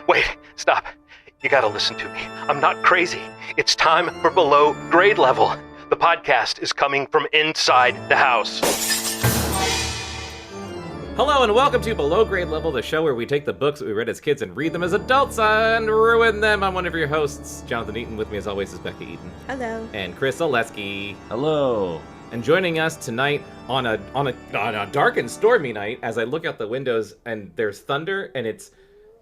Wait, stop. You gotta listen to me. I'm not crazy. It's time for Below Grade Level. The podcast is coming from inside the house. Hello and welcome to Below Grade Level, the show where we take the books that we read as kids and read them as adults and ruin them. I'm one of your hosts, Jonathan Eaton. With me as always is Bekah Eaton. Hello. And Chris Zaleski. Hello. And joining us tonight on a dark and stormy night, as I look out the windows and there's thunder and it's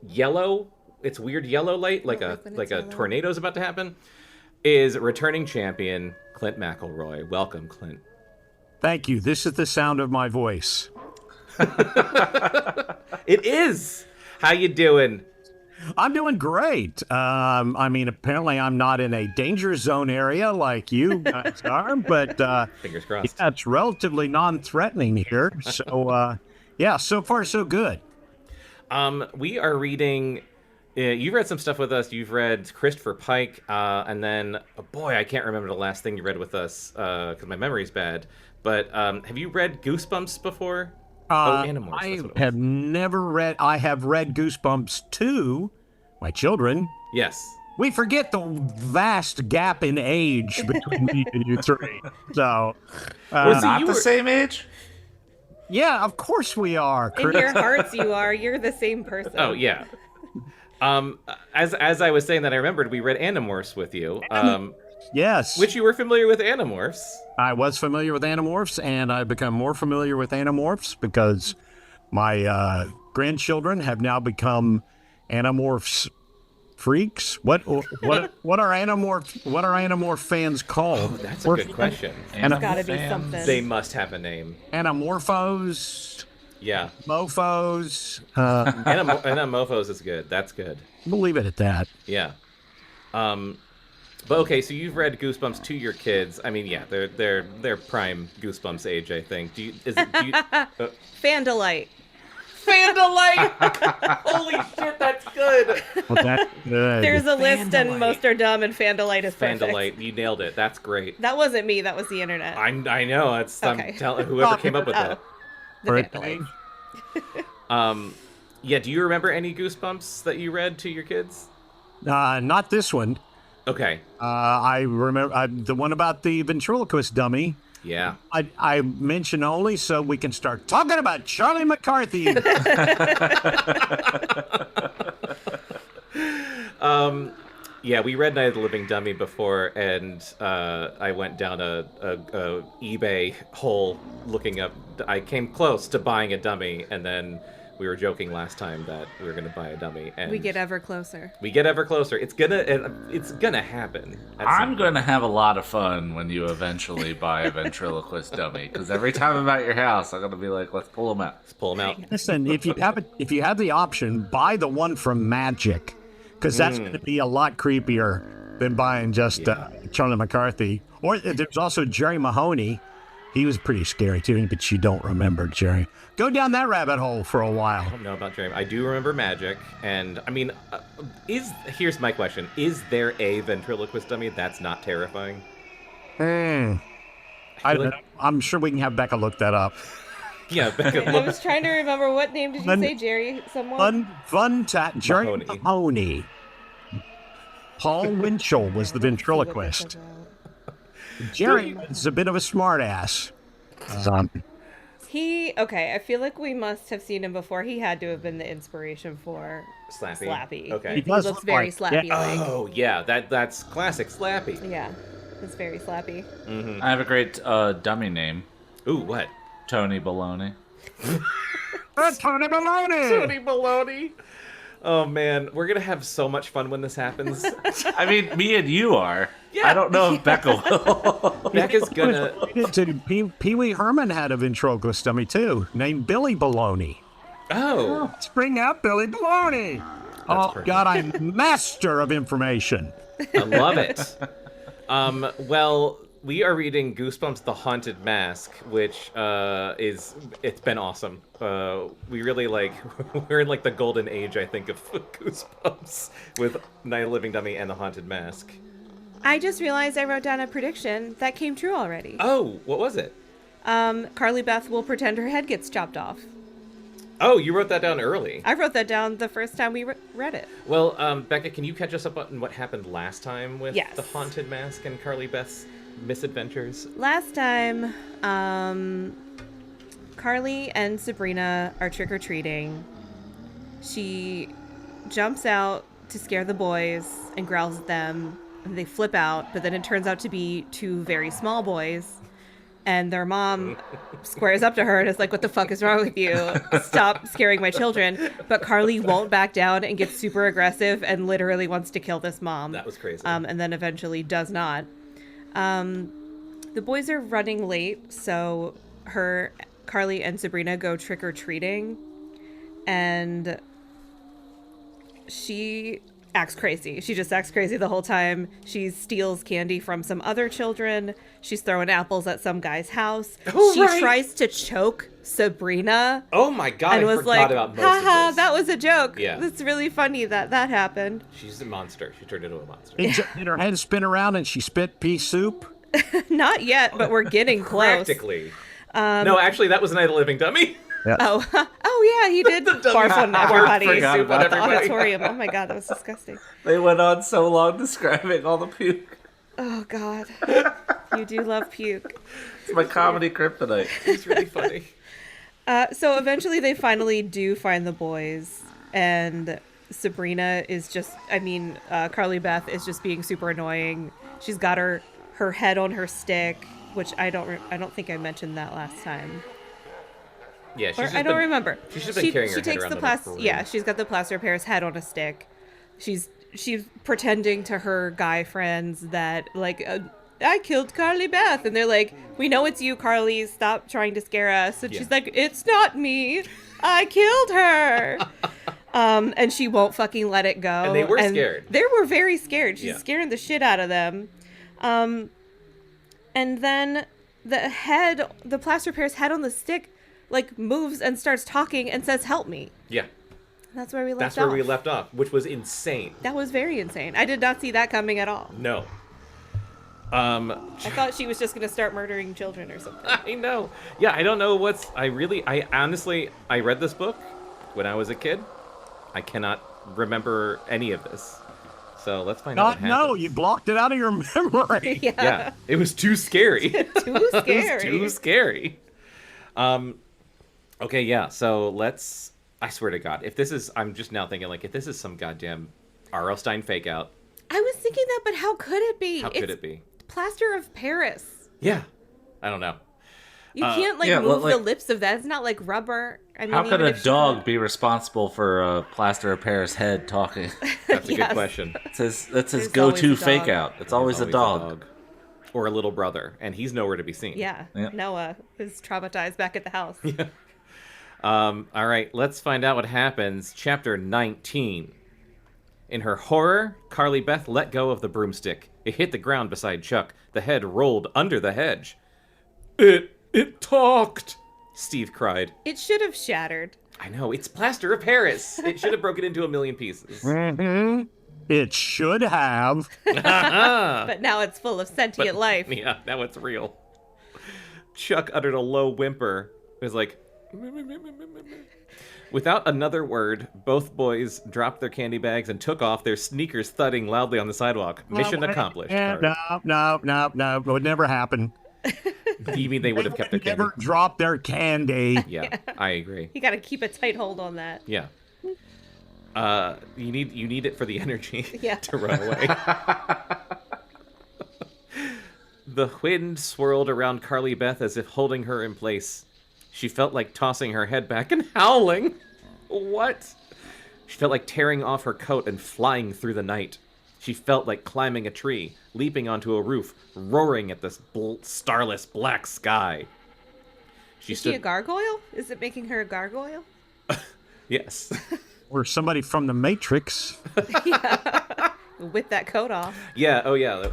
yellow, it's weird yellow light, like a tornado's about to happen, is returning champion Clint McElroy. Welcome, Clint. Thank you. This is the sound of my voice. It is. How you doing? I'm doing great. Apparently I'm not in a danger zone area like you guys are, but fingers crossed. Yeah, it's relatively non-threatening here. So, so far so good. We are reading. You've read some stuff with us. You've read Christopher Pike, and then I can't remember the last thing you read with us because my memory's bad. But have you read Goosebumps before? Animorphs. I have never read. I have read Goosebumps to my children. Yes. We forget the vast gap in age between me and you three. So, we're not the same age? Yeah, of course we are, Chris. In your hearts, you are. You're the same person. Oh yeah. As I was saying that, I remembered we read Animorphs with you. Yes. Which you were familiar with Animorphs. I was familiar with Animorphs, and I've become more familiar with Animorphs because my grandchildren have now become Animorphs freaks. What are Animorph fans called? Oh, that's a good question. It's got to be something. They must have a name. Animorphos. Yeah. Mofos. Animorphos is good. That's good. We'll leave it at that. Yeah. But okay, so you've read Goosebumps to your kids. I mean, yeah, they're prime Goosebumps age, I think. Fandolite. Holy shit, that's good. Well, that's good. There's a list, and most are dumb, and Fandolite is perfect. Fandolite, you nailed it. That's great. That wasn't me. That was the internet. I know. That's okay. I'm telling whoever came up with that. The Fandolite. Yeah. Do you remember any Goosebumps that you read to your kids? Not this one. Okay. I remember the one about the ventriloquist dummy. Yeah. I mention only so we can start talking about Charlie McCarthy. Yeah, we read Night of the Living Dummy before, and I went down a eBay hole looking up. I came close to buying a dummy, and then we were joking last time that we were going to buy a dummy, and we get ever closer. It's gonna happen. I'm gonna have a lot of fun when you eventually buy a ventriloquist dummy, because every time I'm at your house, I'm gonna be like, let's pull them out. Listen, if you have the option, buy the one from Magic, because that's going to be a lot creepier than buying just Charlie McCarthy. Or there's also Jerry Mahoney. He was pretty scary too, but you don't remember Jerry. Go down that rabbit hole for a while. I don't know about Jerry. I do remember Magic, and I mean, here's my question: is there a ventriloquist dummy that's not terrifying? I'm sure we can have Bekah look that up. Yeah, Bekah. I was trying to remember what name did you say, Jerry? Someone? Jerry Mahoney. Paul Winchell was the ventriloquist. Jerry is a bit of a smartass. I feel like we must have seen him before. He had to have been the inspiration for Slappy. Okay. He looks very Slappy-like. Yeah. Oh, yeah, that's classic Slappy. Yeah, it's very Slappy. Mm-hmm. I have a great dummy name. Ooh, what? Tony Baloney. Tony Baloney! Tony Baloney! Oh, man, we're going to have so much fun when this happens. I mean, me and you are. Yeah. I don't know if Bekah will. Bekah's gonna... Pee-wee Herman had a ventriloquist dummy, too, named Billy Baloney. Oh. Let's bring out Billy Baloney. Perfect. God, I'm master of information. I love it. Well, we are reading Goosebumps: The Haunted Mask, which it's been awesome. We really we're in the golden age, I think, of Goosebumps with Night of the Living Dummy and The Haunted Mask. I just realized I wrote down a prediction that came true already. Oh, what was it? Carly Beth will pretend her head gets chopped off. Oh, you wrote that down early. I wrote that down the first time we read it. Well, Bekah, can you catch us up on what happened last time with Yes. the Haunted Mask and Carly Beth's misadventures? Last time, Carly and Sabrina are trick-or-treating. She jumps out to scare the boys and growls at them, and they flip out, but then it turns out to be two very small boys. And their mom squares up to her and is like, what the fuck is wrong with you? Stop scaring my children. But Carly won't back down and gets super aggressive and literally wants to kill this mom. That was crazy. And then eventually does not. The boys are running late, so Carly and Sabrina go trick-or-treating. And she acts crazy. She just acts crazy the whole time. She steals candy from some other children. She's throwing apples at some guy's house. Oh, she right. tries to choke Sabrina. Oh my god, And I was forgot like, about most haha, of this. that was a joke. Yeah. It's really funny that happened. She's a monster. She turned into a monster. Did her head spin around and she spit pea soup? Not yet, but we're getting close. Practically. No, actually, that was Night of the Living Dummy. Oh, yeah, he did barf on everybody. forgot Soup on about The everybody. auditorium. Oh my god, that was disgusting. They went on so long describing all the puke. Oh god. You do love puke. It's my comedy kryptonite. It's really funny. So eventually they finally do find the boys, and Sabrina is just, Carly Beth is just being super annoying. She's got her head on her stick, which I don't think I mentioned that last time. Yeah, she's Or just I don't been, remember. She's just been carrying her head takes around the the plaster. room. Yeah, she's got the plaster of Paris head on a stick. She's pretending to her guy friends that I killed Carly Beth, and they're like, we know it's you, Carly. Stop trying to scare us. And she's like, it's not me. I killed her. And she won't fucking let it go. And they were scared. They were very scared. She's Yeah. scaring the shit out of them. And then the plaster of Paris head on the stick, moves and starts talking and says, help me. Yeah, That's where we left that's off. where we left off, which was insane. That was very insane. I did not see that coming at all. No. I thought she was just going to start murdering children or something. I know. Yeah, I don't know I honestly, I read this book when I was a kid. I cannot remember any of this. So let's find out what happened. No, you blocked it out of your memory. Yeah, it was too scary. Too scary. It was too scary. Okay, yeah, so I swear to God, I'm just now thinking, if this is some goddamn R.L. Stine fake out, I was thinking that, but how could it be? how could it be? Plaster of Paris. Yeah, I don't know. You can't move the lips of that. It's not like rubber. How could a dog be responsible for a plaster of Paris head talking? That's a Yes. good question. That's his There's go-to always a fake dog. out. It's always a dog. Or a little brother, and he's nowhere to be seen. Yeah. Noah is traumatized back at the house. All right, let's find out what happens. Chapter 19. In her horror, Carly Beth let go of the broomstick. It hit the ground beside Chuck. The head rolled under the hedge. It talked, Steve cried. It should have shattered. I know, it's plaster of Paris. It should have broken into a million pieces. It should have. But now it's full of sentient life. Yeah, now it's real. Chuck uttered a low whimper. It was like... Without another word, both boys dropped their candy bags and took off, their sneakers thudding loudly on the sidewalk. Mission accomplished. No. It would never happen. You mean they would have kept their candy? Never drop their candy. Yeah, I agree. You got to keep a tight hold on that. Yeah. You need it for the energy Yeah. to run away. The wind swirled around Carly Beth as if holding her in place. She felt like tossing her head back and howling. What? She felt like tearing off her coat and flying through the night. She felt like climbing a tree, leaping onto a roof, roaring at this starless black sky. Is she a gargoyle? Is it making her a gargoyle? Yes. Or somebody from the Matrix. With that coat off. Yeah, oh yeah.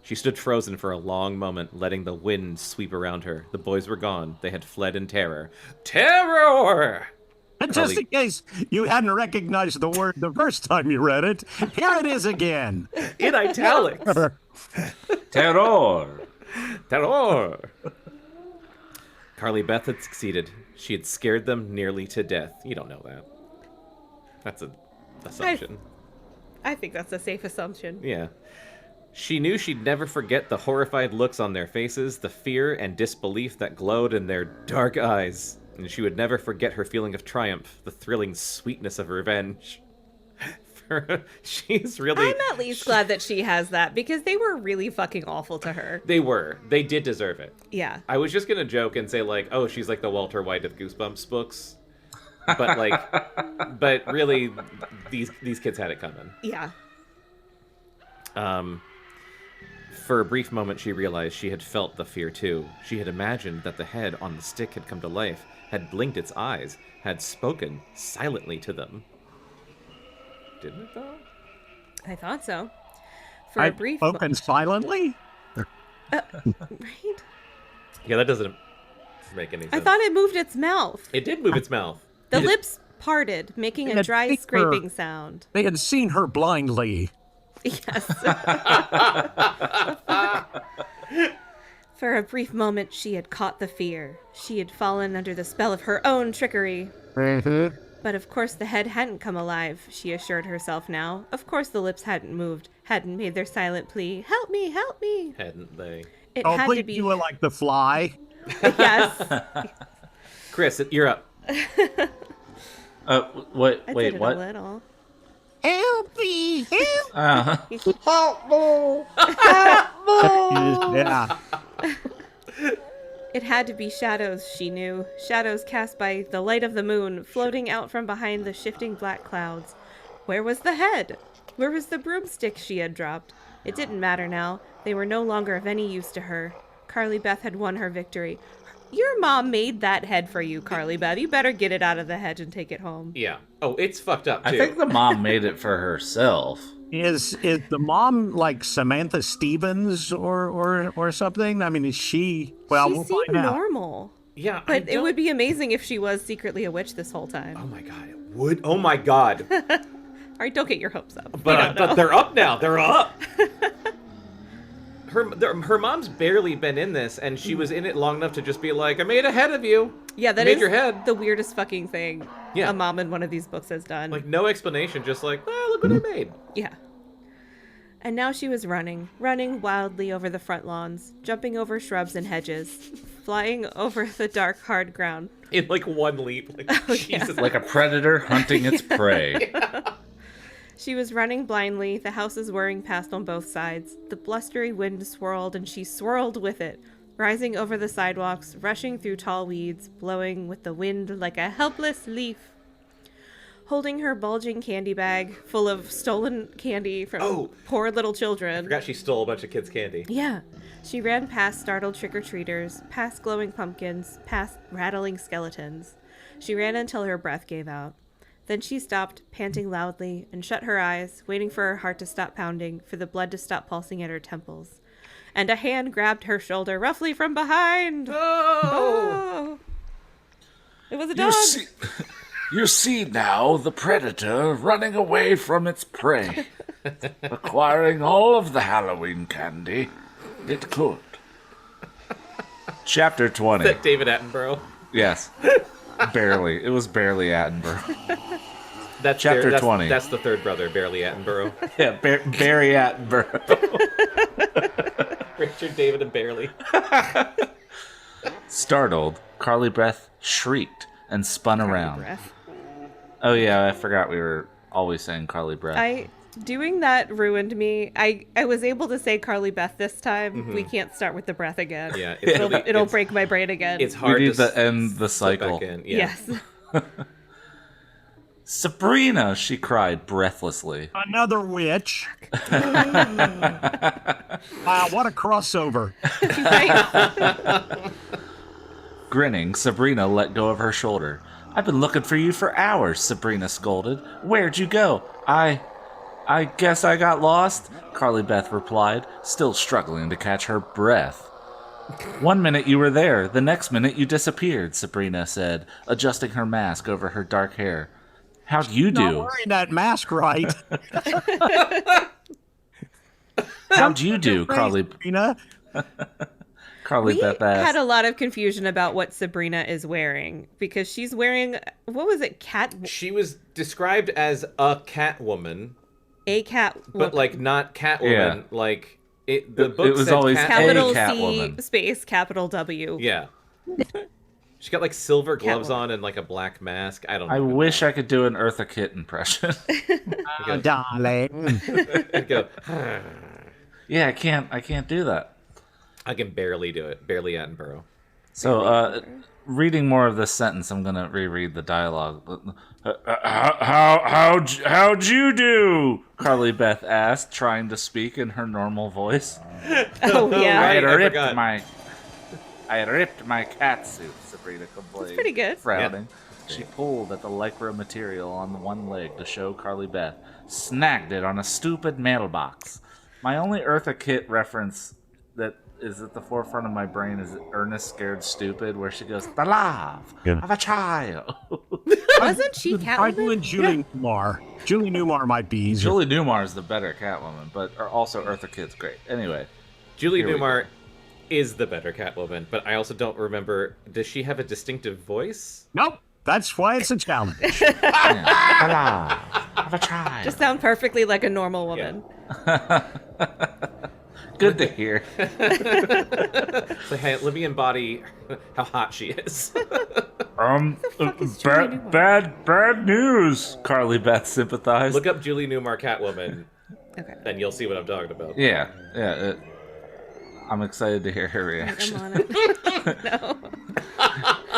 She stood frozen for a long moment, letting the wind sweep around her. The boys were gone. They had fled in terror. Terror! And just in case you hadn't recognized the word the first time you read it, here it is again. In italics. Terror! Terror! Carly Beth had succeeded. She had scared them nearly to death. You don't know that. That's an assumption. I think that's a safe assumption. Yeah. She knew she'd never forget the horrified looks on their faces, the fear and disbelief that glowed in their dark eyes. And she would never forget her feeling of triumph, the thrilling sweetness of revenge. She's really... I'm at least glad that she has that, because they were really fucking awful to her. They were. They did deserve it. Yeah. I was just going to joke and say, like, oh, she's like the Walter White of Goosebumps books. But, like, but really, these kids had it coming. Yeah. For a brief moment, she realized she had felt the fear, too. She had imagined that the head on the stick had come to life, had blinked its eyes, had spoken silently to them. Didn't it, though? I thought so. For a brief moment. Spoken silently? Right? Yeah, that doesn't make any sense. I thought it moved its mouth. It did move its mouth. The lips parted, making a dry scraping sound. They had seen her blindly. Yes. For a brief moment, she had caught the fear. She had fallen under the spell of her own trickery. But of course the head hadn't come alive, she assured herself now. Of course the lips hadn't moved, hadn't made their silent plea, "Help me, help me." Hadn't they? It had please to be... do it like the fly. Yes. Chris, you're up. Wait, I did it what? a little. Help me, help Yeah. It had to be shadows, she knew. Shadows cast by the light of the moon, floating out from behind the shifting black clouds. Where was the head? Where was the broomstick she had dropped? It didn't matter now. They were no longer of any use to her. Carly Beth had won her victory. Your mom made that head for you, Carly Beth. You better get it out of the hedge and take it home. Yeah. Oh, it's fucked up, too. I think the mom made it for herself. Is the mom like Samantha Stevens or something? I mean, is she? Well, She we'll seemed find out. normal. Yeah, But it would be amazing if she was secretly a witch this whole time. Oh my god, it would. Oh my god. All right, don't get your hopes up. But they're up now. They're up. Her mom's barely been in this, and she was in it long enough to just be like, "I made a head of you." Yeah, that made is your head. the weirdest fucking thing Yeah. a mom in one of these books has done. Like no explanation, just like, look what I made. Yeah. And now she was running wildly over the front lawns, jumping over shrubs and hedges, flying over the dark, hard ground. In like one leap. Like, Jesus. Like a predator hunting its prey. She was running blindly, the houses whirring past on both sides. The blustery wind swirled, and she swirled with it, rising over the sidewalks, rushing through tall weeds, blowing with the wind like a helpless leaf. Holding her bulging candy bag full of stolen candy from poor little children. I forgot she stole a bunch of kids' candy. Yeah. She ran past startled trick-or-treaters, past glowing pumpkins, past rattling skeletons. She ran until her breath gave out. Then she stopped, panting loudly, and shut her eyes, waiting for her heart to stop pounding, for the blood to stop pulsing at her temples. And a hand grabbed her shoulder roughly from behind. Oh! It was a dog. You see now the predator running away from its prey, acquiring all of the Halloween candy it could. Chapter 20. Is that David Attenborough? Yes. Barely. It was barely Attenborough. That's Chapter 20. That's the third brother, Barely Attenborough. Yeah, Barry Attenborough. Richard, David, and Barely. Startled, Carly Beth shrieked and spun around. Breath. Oh yeah, I forgot we were always saying Carly Beth. Doing that ruined me. I was able to say Carly Beth this time. Mm-hmm. We can't start with the breath again. Yeah, it'll break my brain again. It's hard we need to end the cycle. Back in. Yeah. Yes. Sabrina, she cried breathlessly. Another witch. Wow, what a crossover. Right? Grinning, Sabrina let go of her shoulder. I've been looking for you for hours, Sabrina scolded. Where'd you go? I guess I got lost, Carly Beth replied, still struggling to catch her breath. 1 minute you were there, the next minute you disappeared, Sabrina said, adjusting her mask over her dark hair. How'd you do? Not wearing that mask right. How'd you do, Carly? Sabrina. Carly We Beth asked. had a lot of confusion about what Sabrina is wearing because she's wearing, what was it, She was described as a Catwoman, a cat, but like not Catwoman. Yeah. Like the book it was said always capital C Catwoman. space capital W. Yeah. She got like silver gloves Catwoman. on and like a black mask. I don't know. I wish I could do an Eartha Kitt impression. Oh, darling. I'd go, Yeah, I can't do that. I can barely do it. Barely Attenborough. So, reading more of this sentence, I'm gonna reread the dialogue. How'd you do? Carly Beth asked, trying to speak in her normal voice. Oh yeah, Right. I ripped forgot. I ripped my catsuit. Sabrina complained. That's pretty good. Frowning, she pulled at the lycra material on one leg to show Carly Beth. Snagged it on a stupid mailbox. My only Eartha Kitt reference that is at the forefront of my brain is Ernest Scared Stupid, where she goes, "The love of a child." Wasn't she Try Catwoman? doing Julie Newmar. Julie Newmar might be easier. Julie Newmar is the better Catwoman, but also Eartha Kitt's great. Anyway, Julie Here we Newmar is the better Catwoman, but I also don't remember. Does she have a distinctive voice? Nope. That's why it's a challenge. yeah. The love of a child. Just sound perfectly like a normal woman. Good to hear. So, hey, let me embody how hot she is. is Julie Newmar? bad news. Carly Beth sympathized. Look up Julie Newmar Catwoman, Okay. and you'll see what I'm talking about. Yeah. I'm excited to hear her I'm reaction. on it. No.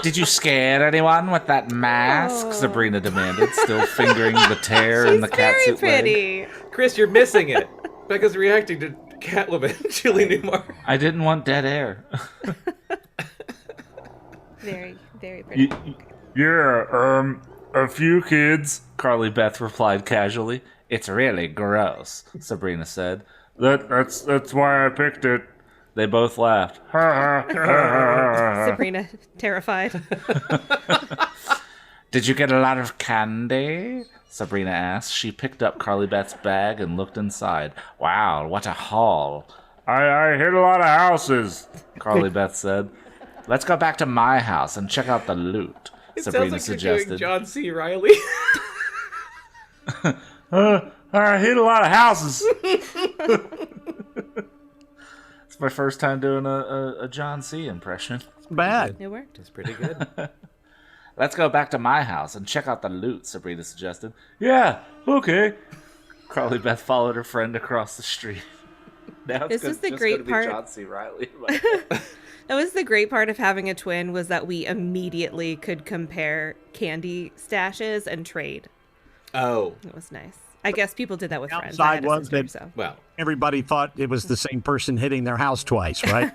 Did you scare anyone with that mask? Oh. Sabrina demanded, still fingering the tear in the She's very catsuit leg. pretty. Chris, you're missing it. Becca's reacting to Catwoman, Julie Newmar. I didn't want dead air. Very, very pretty. Yeah, a few kids, Carly Beth replied casually. It's really gross, Sabrina said. That's why I picked it. They both laughed. Sabrina, terrified. Did you get a lot of candy? Sabrina asked. She picked up Carly Beth's bag and looked inside. Wow, what a haul. I hit a lot of houses, Carly Beth said. Let's go back to my house and check out the loot, It Sabrina sounds like you're suggested. doing John C. Reilly. I hit a lot of houses. It's my first time doing a John C. impression. Bad. It worked. That's pretty good. Let's go back to my house and check out the loot, Sabrina suggested. Yeah, okay. Carly Beth followed her friend across the street. Now This was the just great gonna be part. John C. Reilly. That was the great part of having a twin, was that we immediately could compare candy stashes and trade. Oh, It was nice. I guess people did that with friends. Outside I had a was sister, that- so. well. Everybody thought it was the same person hitting their house twice, right?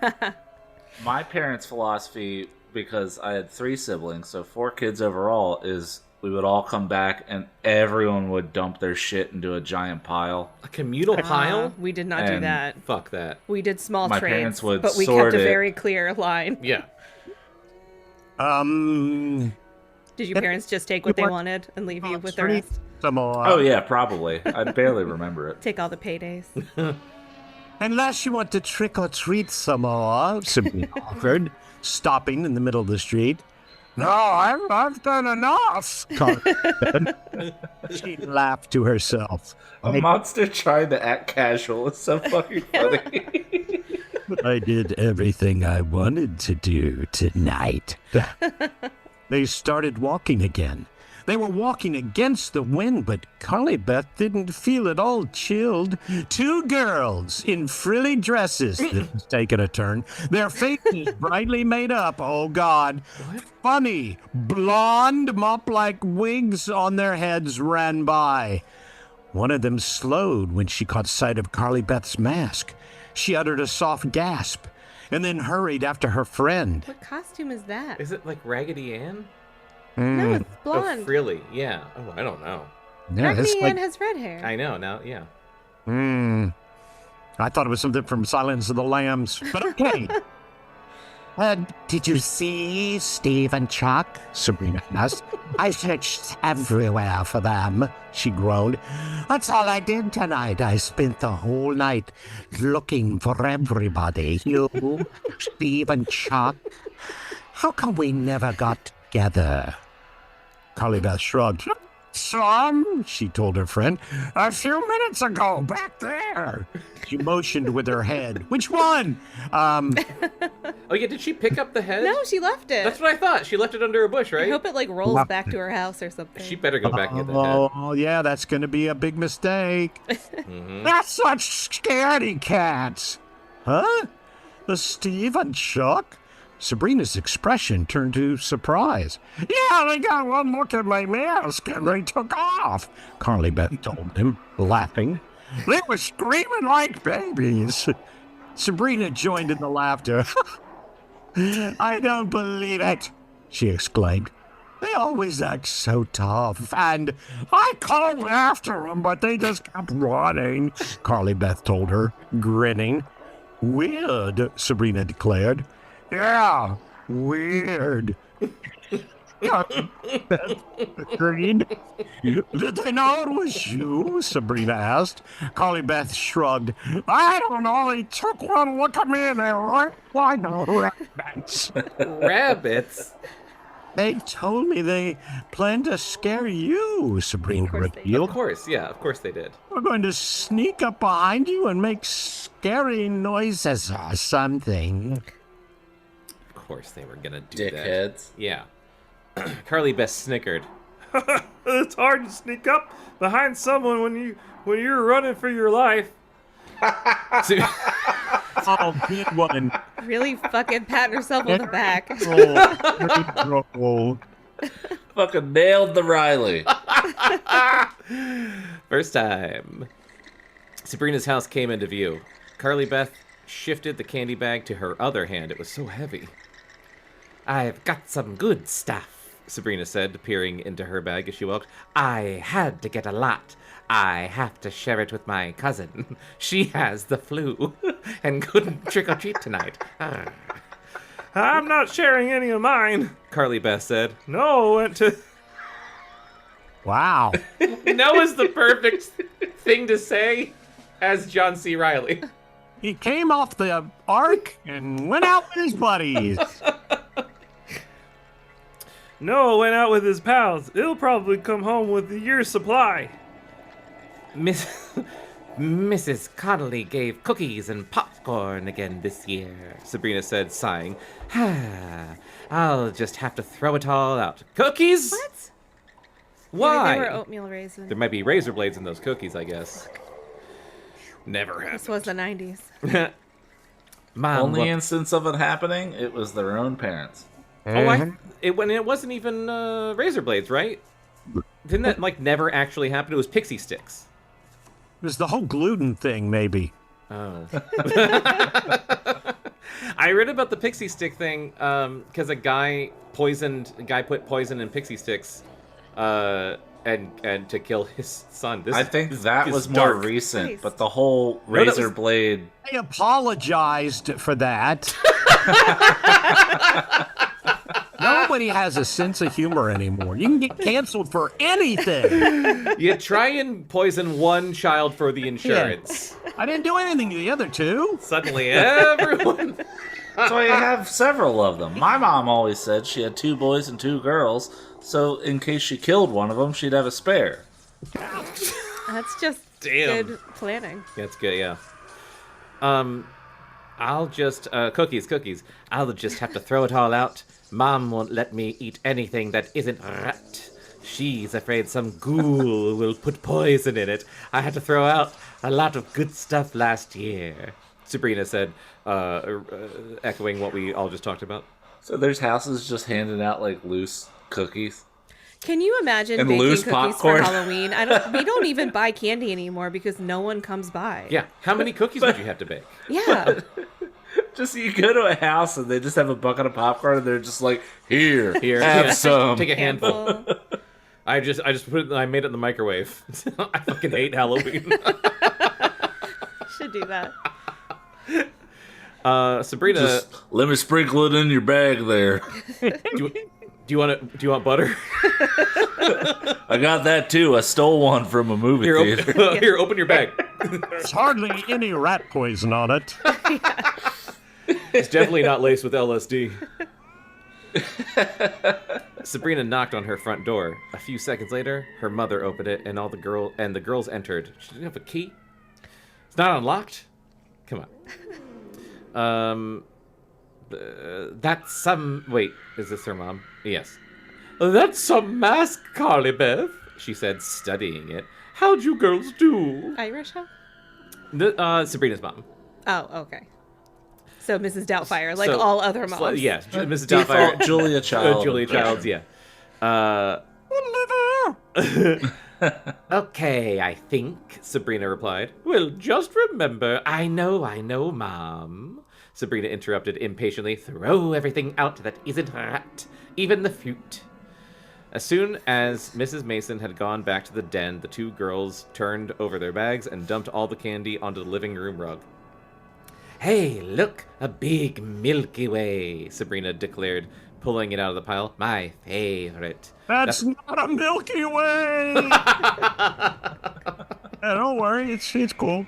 My parents' philosophy, because I had 3 siblings, so 4 kids overall, is we would all come back and everyone would dump their shit into a giant pile. A communal pile? We did not do And- that. Fuck that. We did small My trades, parents would but we sort kept a it. very clear line. Yeah. Did your parents just take what they what- wanted and leave you with the Three- rest? some more. Oh, yeah, probably. I barely remember it. Take all the paydays. Unless you want to trick or treat some more, Sabrina offered, stopping in the middle of the street. No, I've done enough. Carly said. She laughed to herself. A monster trying to act casual is so fucking funny. I did everything I wanted to do tonight. They started walking again. They were walking against the wind, but Carly Beth didn't feel at all chilled. 2 girls in frilly dresses. This was taking a turn. Their faces brightly made up. Oh, God. Funny, blonde, mop-like wigs on their heads ran by. One of them slowed when she caught sight of Carly Beth's mask. She uttered a soft gasp and then hurried after her friend. What costume is that? Is it like Raggedy Ann? No, it's Oh, blonde. Frilly. Yeah. Oh, I don't know. Yeah, Raggedy it's Ann like, has red hair. I know now. Yeah. I thought it was something from Silence of the Lambs, but okay. Did you see Steve and Chuck? Sabrina asked. I searched everywhere for them, she groaned. That's all I did tonight. I spent the whole night looking for everybody. You, Steve and Chuck. How come we never got together? Carly Beth shrugged. Son, she told her friend, a few minutes ago, back there. She motioned with her head. Which one? Oh yeah, did she pick up the head? No, she left it. That's what I thought. She left it under a bush, I right? hope it like rolls back to her house or something. She better go back and get the head. Oh, yeah, that's going to be a big mistake. That's such scaredy cats. Huh? The Steve and Chuck? Sabrina's expression turned to surprise. Yeah, they got one look at my mask and they took off, Carly Beth told him, laughing. They were screaming like babies. Sabrina joined in the laughter. I don't believe it, she exclaimed. They always act so tough, and I called after them, but they just kept running, Carly Beth told her, grinning. Weird, Sabrina declared. Yeah, weird. Agreed. Did they know it was you? Sabrina asked. Carly Beth shrugged. I don't know. They took one look at me and they were like rabbits. Rabbits? They told me they planned to scare you, Sabrina revealed. Of course, yeah, of course they did. We're going to sneak up behind you and make scary noises or something. Of course they were gonna do that. Dickheads. Yeah. Carly Beth snickered. It's hard to sneak up behind someone when you're running for your life. Oh, good one. Really fucking patting herself on the back. Oh, Fucking nailed the Riley. First time. Sabrina's house came into view. Carly Beth shifted the candy bag to her other hand. It was so heavy. I've got some good stuff, Sabrina said, peering into her bag as she walked. I had to get a lot. I have to share it with my cousin. She has the flu and couldn't trick-or-treat tonight. I'm not sharing any of mine. Carly Beth said. No, went to... wow. No is the perfect thing to say as John C. Reilly. He came off the ark and went out with his buddies. Noah went out with his pals. He'll probably come home with a year's supply. Mrs. Connolly gave cookies and popcorn again this year, Sabrina said, sighing. I'll just have to throw it all out. Cookies? What? Why? Maybe they were oatmeal raisins. There might be razor blades in those cookies, I guess. Never happened. This was the 90s. Mom, Only instance of it happening, it was their own parents. it wasn't even razor blades, right? Didn't that like never actually happen? It was pixie sticks. It was the whole gluten thing, maybe. Oh. I read about the pixie stick thing because a guy put poison in pixie sticks and to kill his son. I think that was more dark. recent, Nice. but the whole that was- razor blade. I apologized for that. Nobody has a sense of humor anymore. You can get canceled for anything. You try and poison one child for the insurance. I didn't do anything to the other two. Suddenly everyone... So I have several of them. My mom always said she had 2 boys and 2 girls, so in case she killed one of them, she'd have a spare. That's just Damn. good planning. That's good, yeah. I'll just... cookies. I'll just have to throw it all out. Mom won't let me eat anything that isn't rat. She's afraid some ghoul will put poison in it. I had to throw out a lot of good stuff last year, Sabrina said, echoing what we all just talked about. So there's houses just handing out like loose cookies. Can you imagine And baking loose cookies popcorn. for Halloween? We don't even buy candy anymore because no one comes by. Yeah, how many cookies would you have to bake? Yeah. Just you go to a house and they just have a bucket of popcorn and they're just like, here, have yeah. some. Take a handful. I made it in the microwave. I fucking hate Halloween. Should do that. Sabrina, Just let me sprinkle it in your bag there. do you want butter? I got that too. I stole one from a movie theater. Here, open your bag. There's hardly any rat poison on it. It's definitely not laced with LSD. Sabrina knocked on her front door. A few seconds later, her mother opened it, and the girls entered. She didn't have a key. It's not unlocked. Come on. That's some. Wait, is this her mom? Yes. That's some mask, Carly Beth. She said, studying it. How'd you girls do? Irish, huh? Sabrina's mom. Oh, okay. So Mrs. Doubtfire, like all other moms. Yes, Mrs. Default Doubtfire. Julia Child. Julia Childs, yeah. Okay, I think, Sabrina replied. Well, just remember, I know, Mom. Sabrina interrupted impatiently. Throw everything out that isn't rat, even the fruit. As soon as Mrs. Mason had gone back to the den, the two girls turned over their bags and dumped all the candy onto the living room rug. Hey, look, a big Milky Way, Sabrina declared, pulling it out of the pile. My favorite. That's not a Milky Way! Don't worry, it's cool.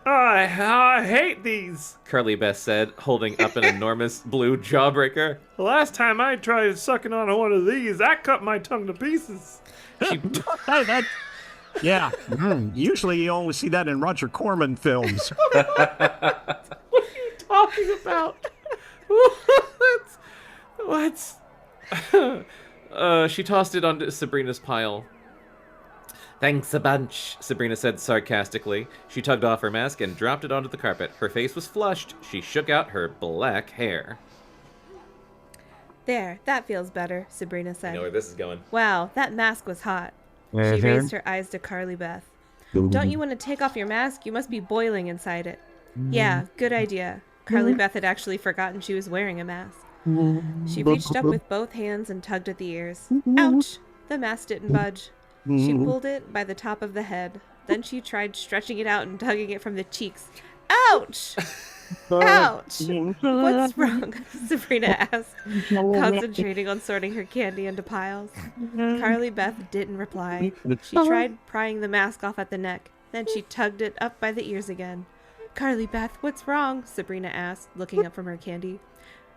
I hate these. Curly Beth said, holding up an enormous blue jawbreaker. The last time I tried sucking on one of these, I cut my tongue to pieces. She Yeah, usually you only see that in Roger Corman films. What are you talking about? What's... She tossed it onto Sabrina's pile. Thanks a bunch, Sabrina said sarcastically. She tugged off her mask and dropped it onto the carpet. Her face was flushed. She shook out her black hair. There, that feels better, Sabrina said. I know where this is going. Wow, that mask was hot. She raised her eyes to Carly Beth. Don't you want to take off your mask? You must be boiling inside it. Yeah, good idea. Carly Beth had actually forgotten she was wearing a mask. She reached up with both hands and tugged at the ears. Ouch! The mask didn't budge. She pulled it by the top of the head. Then she tried stretching it out and tugging it from the cheeks. Ouch! Ouch! What's wrong? Sabrina asked, concentrating on sorting her candy into piles. Carly Beth didn't reply. She tried prying the mask off at the neck. Then she tugged it up by the ears again. Carly Beth, what's wrong? Sabrina asked, looking up from her candy.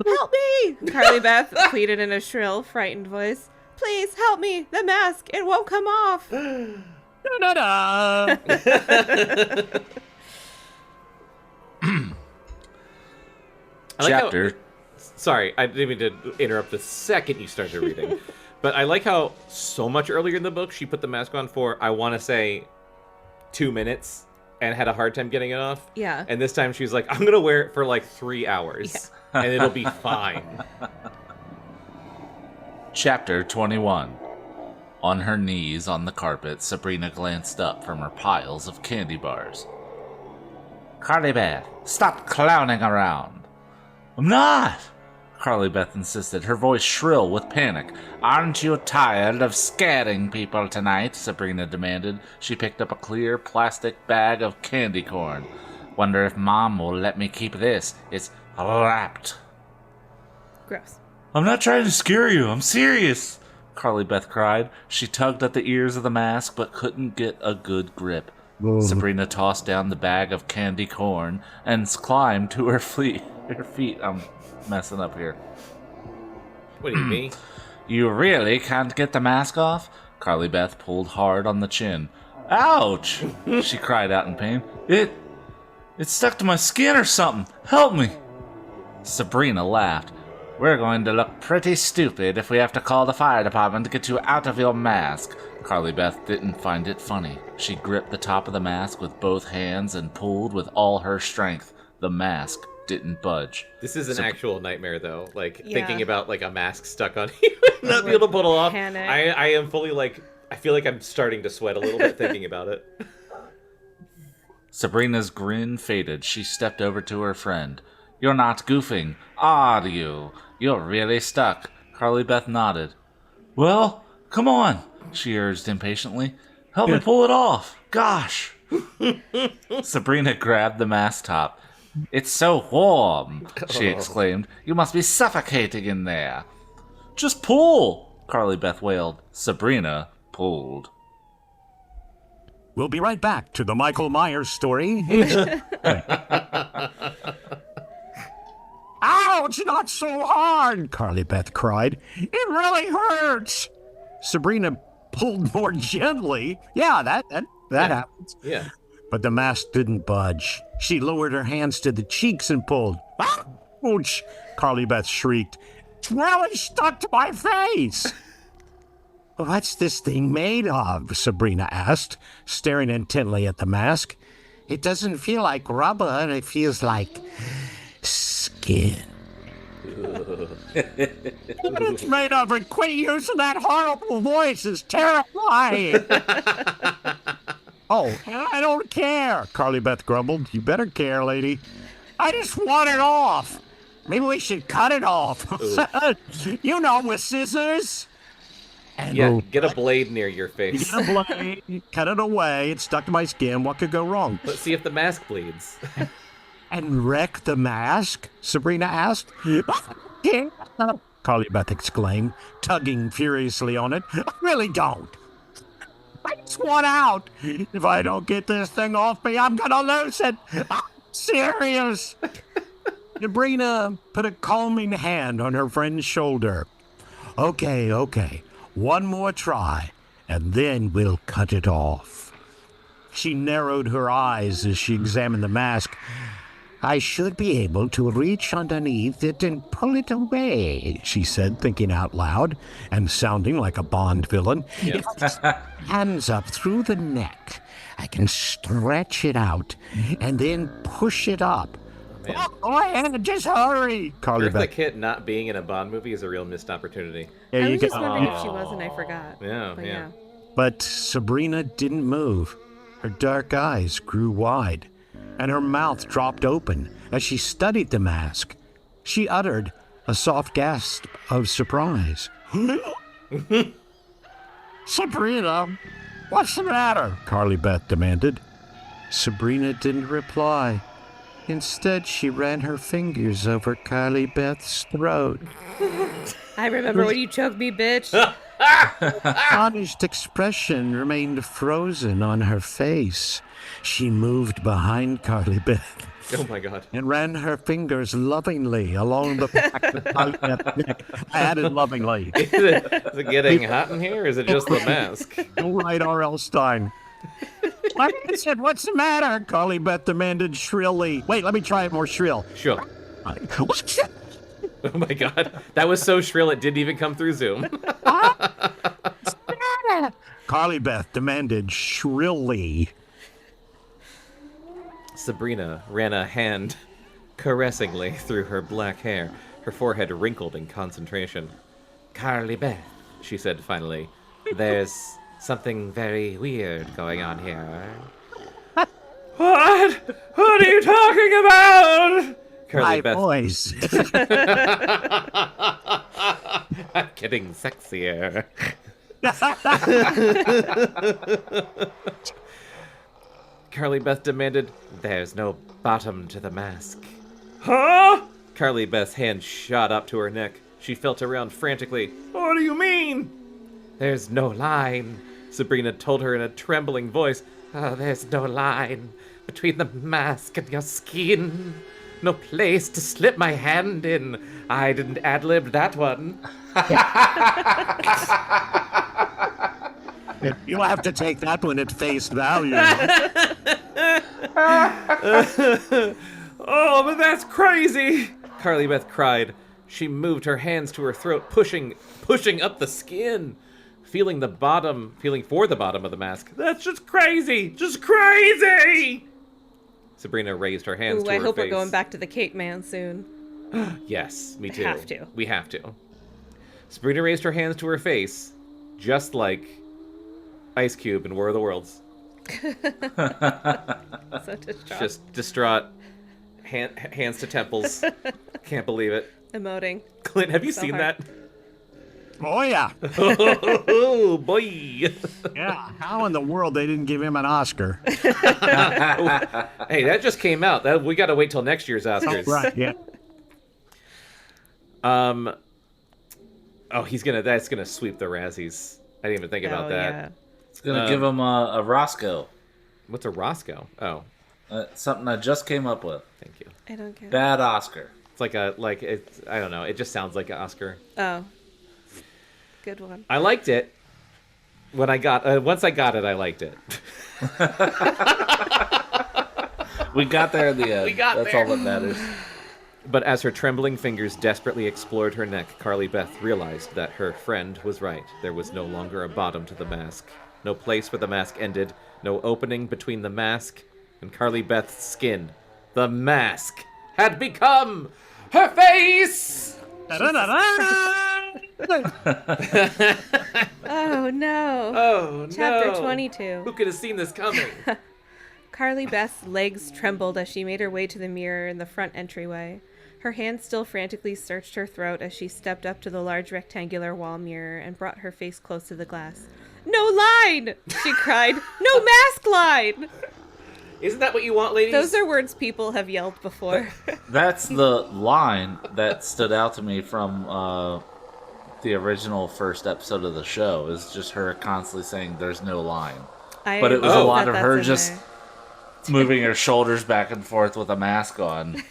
Help me! Carly Beth pleaded in a shrill, frightened voice. Please help me! The mask! It won't come off! Da-da-da! Chapter. Sorry, I didn't mean to interrupt the second you started reading. But I like how so much earlier in the book she put the mask on for, I want to say, 2 minutes and had a hard time getting it off. Yeah. And this time she's like, I'm going to wear it for like 3 hours and it'll be fine. Chapter 21. On her knees on the carpet, Sabrina glanced up from her piles of candy bars. Carly Beth, stop clowning around. I'm not, Carly Beth insisted, her voice shrill with panic. Aren't you tired of scaring people tonight? Sabrina demanded. She picked up a clear plastic bag of candy corn. Wonder if Mom will let me keep this. It's wrapped. Gross. I'm not trying to scare you. I'm serious, Carly Beth cried. She tugged at the ears of the mask but couldn't get a good grip. Sabrina tossed down the bag of candy corn and climbed to her feet. I'm messing up here. What do you mean? You really can't get the mask off? Carly Beth pulled hard on the chin. Ouch! She cried out in pain. It stuck to my skin or something. Help me! Sabrina laughed. We're going to look pretty stupid if we have to call the fire department to get you out of your mask. Carly Beth didn't find it funny. She gripped the top of the mask with both hands and pulled with all her strength. The mask didn't budge. This is an actual nightmare, though. Like, Yeah. thinking about, like, a mask stuck on you and not be able to pull it off. Panic. I am fully, like, I feel like I'm starting to sweat a little bit thinking about it. Sabrina's grin faded. She stepped over to her friend. You're not goofing, are you? You're really stuck. Carly Beth nodded. Well, come on, she urged impatiently. Help me pull it off. Gosh. Sabrina grabbed the mask top. It's so warm, she exclaimed. You must be suffocating in there. Just pull, Carly Beth wailed. Sabrina pulled. We'll be right back to the Michael Myers story. Ouch, not so hard, Carly Beth cried. It really hurts. Sabrina pulled more gently. Yeah, that happens. Yeah. But the mask didn't budge. She lowered her hands to the cheeks and pulled. Ouch, Carly Beth shrieked. It's really stuck to my face. What's this thing made of? Sabrina asked, staring intently at the mask. It doesn't feel like rubber. It feels like skin. What it's made of, and quit using that horrible voice. It's terrifying. Oh, I don't care, Carly Beth grumbled. You better care, lady. I just want it off. Maybe we should cut it off. You know, with scissors. And Yeah, get a blade near your face. Get a blade, cut it away. It's stuck to my skin. What could go wrong? Let's see if the mask bleeds. And wreck the mask? Sabrina asked. Carly Beth exclaimed, tugging furiously on it. I really don't. I just want out. If I don't get this thing off me, I'm gonna lose it. I'm serious. Sabrina put a calming hand on her friend's shoulder. Okay. One more try, and then we'll cut it off. She narrowed her eyes as she examined the mask. I should be able to reach underneath it and pull it away, she said, thinking out loud and sounding like a Bond villain. Yep. If I hands up through the neck, I can stretch it out and then push it up. Man. Go ahead, just hurry, Carly Eartha Beth. Kitt not being in a Bond movie is a real missed opportunity. There I you was go. just wondering if she was, and I forgot. Yeah, But yeah. But Sabrina didn't move. Her dark eyes grew wide, and her mouth dropped open as she studied the mask. She uttered a soft gasp of surprise. Sabrina, what's the matter? Carly Beth demanded. Sabrina didn't reply. Instead, she ran her fingers over Carly Beth's throat. I remember when you choked me, bitch. Astonished expression remained frozen on her face. She moved behind Carly Beth Oh my god. and ran her fingers lovingly along the back of Carly Beth's neck. I added lovingly. Is it getting hot in here, or is it just the mask? All right, R.L. Stine. What is it? What's the matter? Carly Beth demanded shrilly. Wait, let me try it more shrill. Sure. What's it? Oh my god. That was so shrill it didn't even come through Zoom. Carly Beth demanded shrilly. Sabrina ran a hand caressingly through her black hair, her forehead wrinkled in concentration. Carly Beth, she said finally, there's something very weird going on here. What? What are you talking about? Carly My Beth, voice. I'm getting sexier. Carly Beth demanded, there's no bottom to the mask. Huh? Carly Beth's hand shot up to her neck. She felt around frantically. What do you mean? There's no line, Sabrina told her in a trembling voice. There's no line between the mask and your skin. No place to slip my hand in. I didn't ad-lib that one. You'll have to take that one at face value. Oh, but that's crazy! Carly Beth cried. She moved her hands to her throat, pushing up the skin, feeling for the bottom of the mask. That's just crazy! Just crazy! Sabrina raised her hands Ooh, to her I hope face. we're going back to the Kate Man soon. Yes, me too. Have to. We have to. Sabrina raised her hands to her face, just like Ice Cube in War of the Worlds. So distraught. Just distraught, hands to temples. Can't believe it. Emoting. Clint, have you So seen hard. that? Oh, yeah. Oh, boy. Yeah. How in the world they didn't give him an Oscar? Hey, that just came out. We got to wait till next year's Oscars. Right, yeah. Oh, that's gonna sweep the Razzies. I didn't even think about that. Yeah. It's gonna give him a Roscoe. What's a Roscoe? Oh, Something I just came up with. thank you. I don't get it. Bad Oscar. It's it's I don't know. It just sounds like an Oscar. Oh. Good one. I liked it. Once I got it, I liked it. We got there in the end. We got That's there. all that matters. But as her trembling fingers desperately explored her neck, Carly Beth realized that her friend was right. There was no longer a bottom to the mask. No place where the mask ended. No opening between the mask and Carly Beth's skin. The mask had become her face! Oh, no. Oh, Chapter no. 22. Who could have seen this coming? Carly Beth's legs trembled as she made her way to the mirror in the front entryway. Her hand still frantically searched her throat as she stepped up to the large rectangular wall mirror and brought her face close to the glass. "No line!" she cried. "No mask line!" Isn't that what you want, ladies? Those are words people have yelled before. That's the line that stood out to me from the original first episode of the show. Is just her constantly saying, "There's no line." But it was a lot of her just moving her shoulders back and forth with a mask on.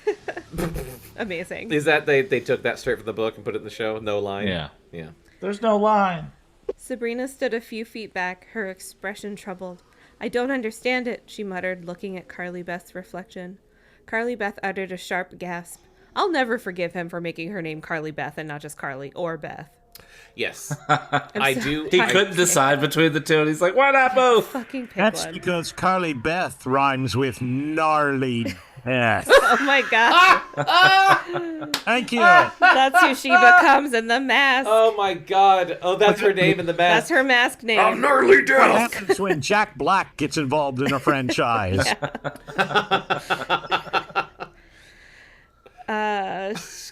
Amazing. Is that they took that straight from the book and put it in the show? No line? Yeah. Yeah. There's no line. Sabrina stood a few feet back, her expression troubled. "I don't understand it," she muttered, looking at Carly Beth's reflection. Carly Beth uttered a sharp gasp. I'll never forgive him for making her name Carly Beth and not just Carly or Beth. Yes. I'm so do. He tired. couldn't decide between the two, and he's like, "Why not both?" Fucking pick That's one. because Carly Beth rhymes with gnarly Beth. Oh my god. Thank you. That's who she becomes in the mask. Oh my god. Oh, that's her name in the mask. That's her mask name. Gnarly What death! happens when Jack Black gets involved in a franchise?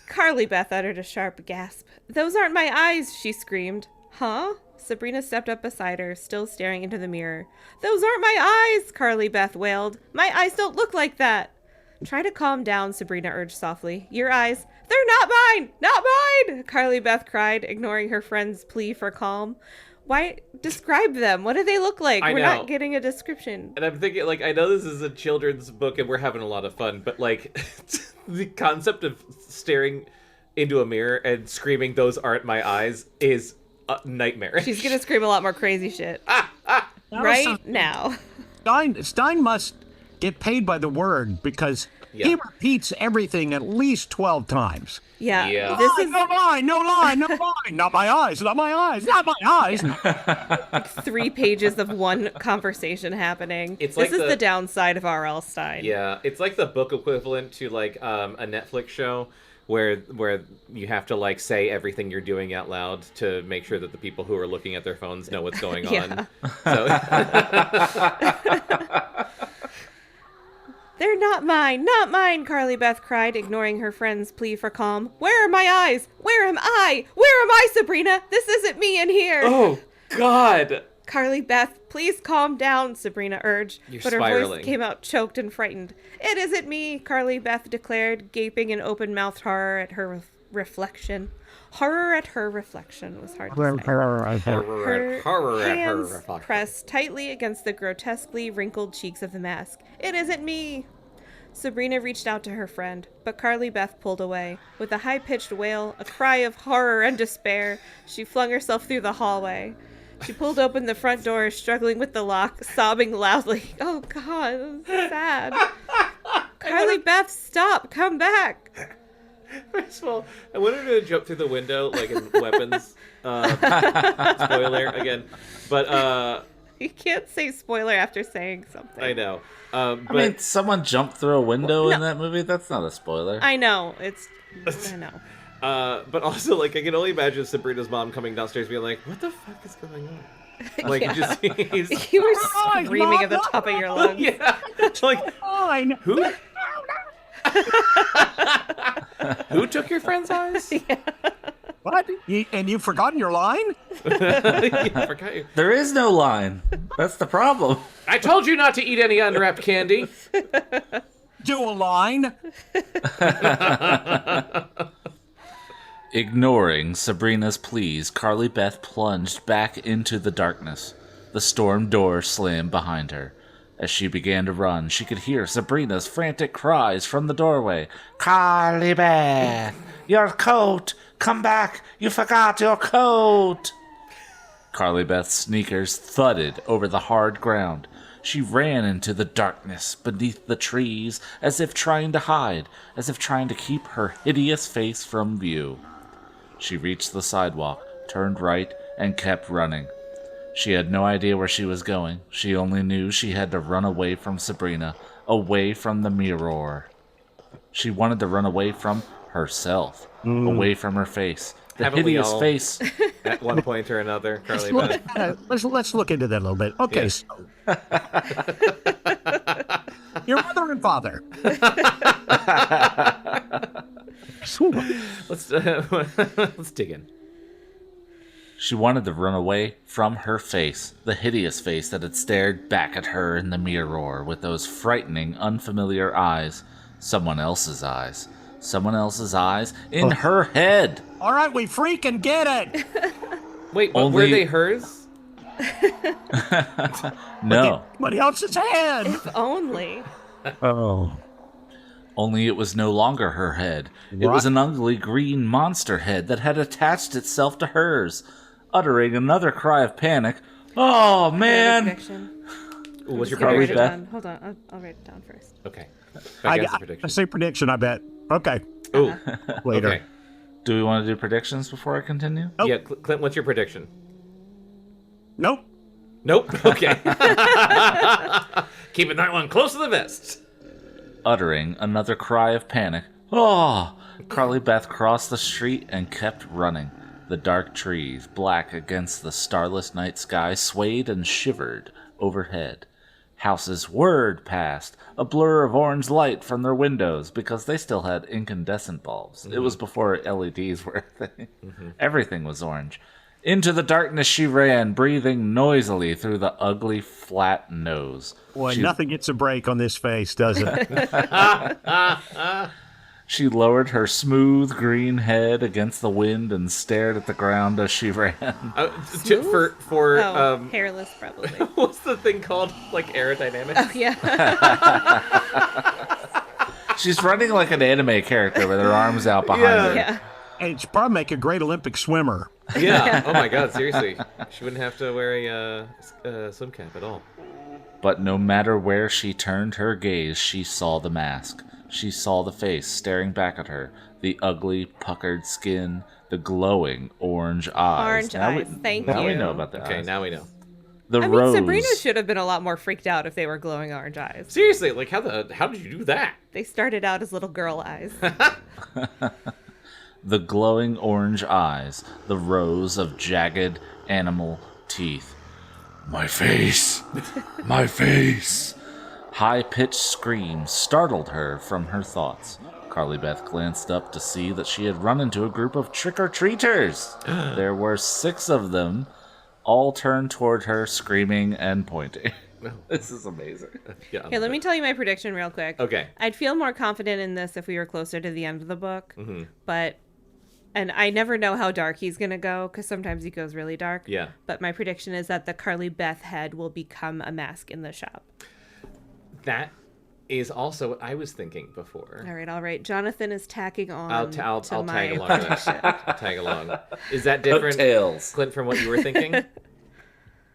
Carly Beth uttered a sharp gasp. "Those aren't my eyes," she screamed. "Huh?" Sabrina stepped up beside her, still staring into the mirror. "Those aren't my eyes," Carly Beth wailed. "My eyes don't look like that." "Try to calm down," Sabrina urged softly. "Your eyes—" "They're not mine! Not mine!" Carly Beth cried, ignoring her friend's plea for calm. "Why describe them? What do they look like? I We're know. not getting a description." And I'm thinking, I know this is a children's book and we're having a lot of fun, but, the concept of staring into a mirror and screaming, "Those aren't my eyes," is a nightmare. She's gonna scream a lot more crazy shit. Also, Right now. Stine must get paid by the word because he repeats everything at least 12 times. Yeah. Yeah. This is No line, no line, no line. Not my eyes, not my eyes, not my eyes. 3 pages of one conversation happening. It's this like is the downside of R.L. Stine. Yeah, it's like the book equivalent to, a Netflix show where you have to, say everything you're doing out loud to make sure that the people who are looking at their phones know what's going on. So "They're not mine, Carly Beth cried, ignoring her friend's plea for calm. "Where are my eyes? Where am I? Where am I, Sabrina? This isn't me in here." Oh, God! Carly Beth, please calm down, Sabrina urged, You're but her spiraling. voice came out choked and frightened. "It isn't me," Carly Beth declared, gaping in open-mouthed horror at her reflection. Horror at her reflection was hard to say. Her hands pressed tightly against the grotesquely wrinkled cheeks of the mask. "It isn't me." Sabrina reached out to her friend, but Carly Beth pulled away. With a high-pitched wail, a cry of horror and despair, she flung herself through the hallway. She pulled open the front door, struggling with the lock, sobbing loudly. "Oh, God, this is sad." "Carly Beth, stop! Come back!" First of all, I wanted her to jump through the window, in Weapons. Spoiler, again. But, You can't say spoiler after saying something. I know. But I mean, someone jumped through a window in No. that movie? That's not a spoiler. I know. I know. but also, I can only imagine Sabrina's mom coming downstairs being like, "What the fuck is going on?" Yeah. Just sees... You were screaming at the top of your lungs. Yeah. Fine. Who took your friend's eyes? What? You've forgotten your line? I forgot you. There is no line. That's the problem. I told you not to eat any unwrapped candy. Do a line? Ignoring Sabrina's pleas, Carly Beth plunged back into the darkness. The storm door slammed behind her. As she began to run, she could hear Sabrina's frantic cries from the doorway. Carly Beth, your coat! Come back! You forgot your coat! Carly Beth's sneakers thudded over the hard ground. She ran into the darkness beneath the trees, as if trying to hide, as if trying to keep her hideous face from view. She reached the sidewalk, turned right, and kept running. She had no idea where she was going. She only knew she had to run away from Sabrina, away from the mirror. She wanted to run away from herself, away from her face. The Haven't we hideous all? face. At one point or another, Carly Beth. Let's look into that a little bit. Okay, Yeah. so your mother and father. Let's dig in. She wanted to run away from her face, the hideous face that had stared back at her in the mirror with those frightening, unfamiliar eyes. Someone else's eyes. Someone else's eyes in her head. All right, we freaking get it. Wait, but were Only- they hers? No. Somebody else's head. If only. Oh. Only it was no longer her head. It was an ugly green monster head that had attached itself to hers. Uttering another cry of panic. Oh, man! Prediction. What's your Just gonna write Carly it Beth? down. Hold on, I'll write it down first. Okay. I Guess the I prediction. say prediction, I bet. Okay, Ooh. later. Okay. Do we want to do predictions before I continue? Nope. Yeah, Clint, what's your prediction? Nope. Nope. Okay. Keeping that one close to the vest. Uttering another cry of panic. Oh! Carly Beth crossed the street and kept running. The dark trees, black against the starless night sky, swayed and shivered overhead. Houses whirred past, a blur of orange light from their windows, because they still had incandescent bulbs. It was before LEDs were a thing. Everything was orange. Into the darkness she ran, breathing noisily through the ugly, flat nose. Boy, She- nothing gets a break on this face, does it? She lowered her smooth green head against the wind and stared at the ground as she ran. For Oh, hairless probably. what's the thing called? Like aerodynamics? Oh yeah. She's running like an anime character with her arms out behind her. Yeah. Hey, she'd probably make a great Olympic swimmer. Yeah. Oh my God. Seriously, she wouldn't have to wear a swim cap at all. But no matter where she turned her gaze, she saw the mask. She saw the face staring back at her, the ugly, puckered skin, the glowing orange eyes. Orange eyes. Thank now you. we know about the Okay, eyes. now we know. The I rose. mean, Sabrina should have been a lot more freaked out if they were glowing orange eyes. Seriously, like how did you do that? They started out as little girl eyes. The glowing orange eyes, the rows of jagged animal teeth. My face! My face! High-pitched screams startled her from her thoughts. Carly Beth glanced up to see that she had run into a group of trick-or-treaters. There were 6 of them, all turned toward her, screaming and pointing. This is amazing. Yeah. Okay, let me tell you my prediction real quick. Okay. I'd feel more confident in this if we were closer to the end of the book. And I never know how dark he's going to go, because sometimes he goes really dark. Yeah. But my prediction is that the Carly Beth head will become a mask in the shop. That is also what I was thinking before. All right, all right. Jonathan is tacking on I'll to my tag along. With prediction. that. Tag along. Is that different, Coattails. Clint, from what you were thinking?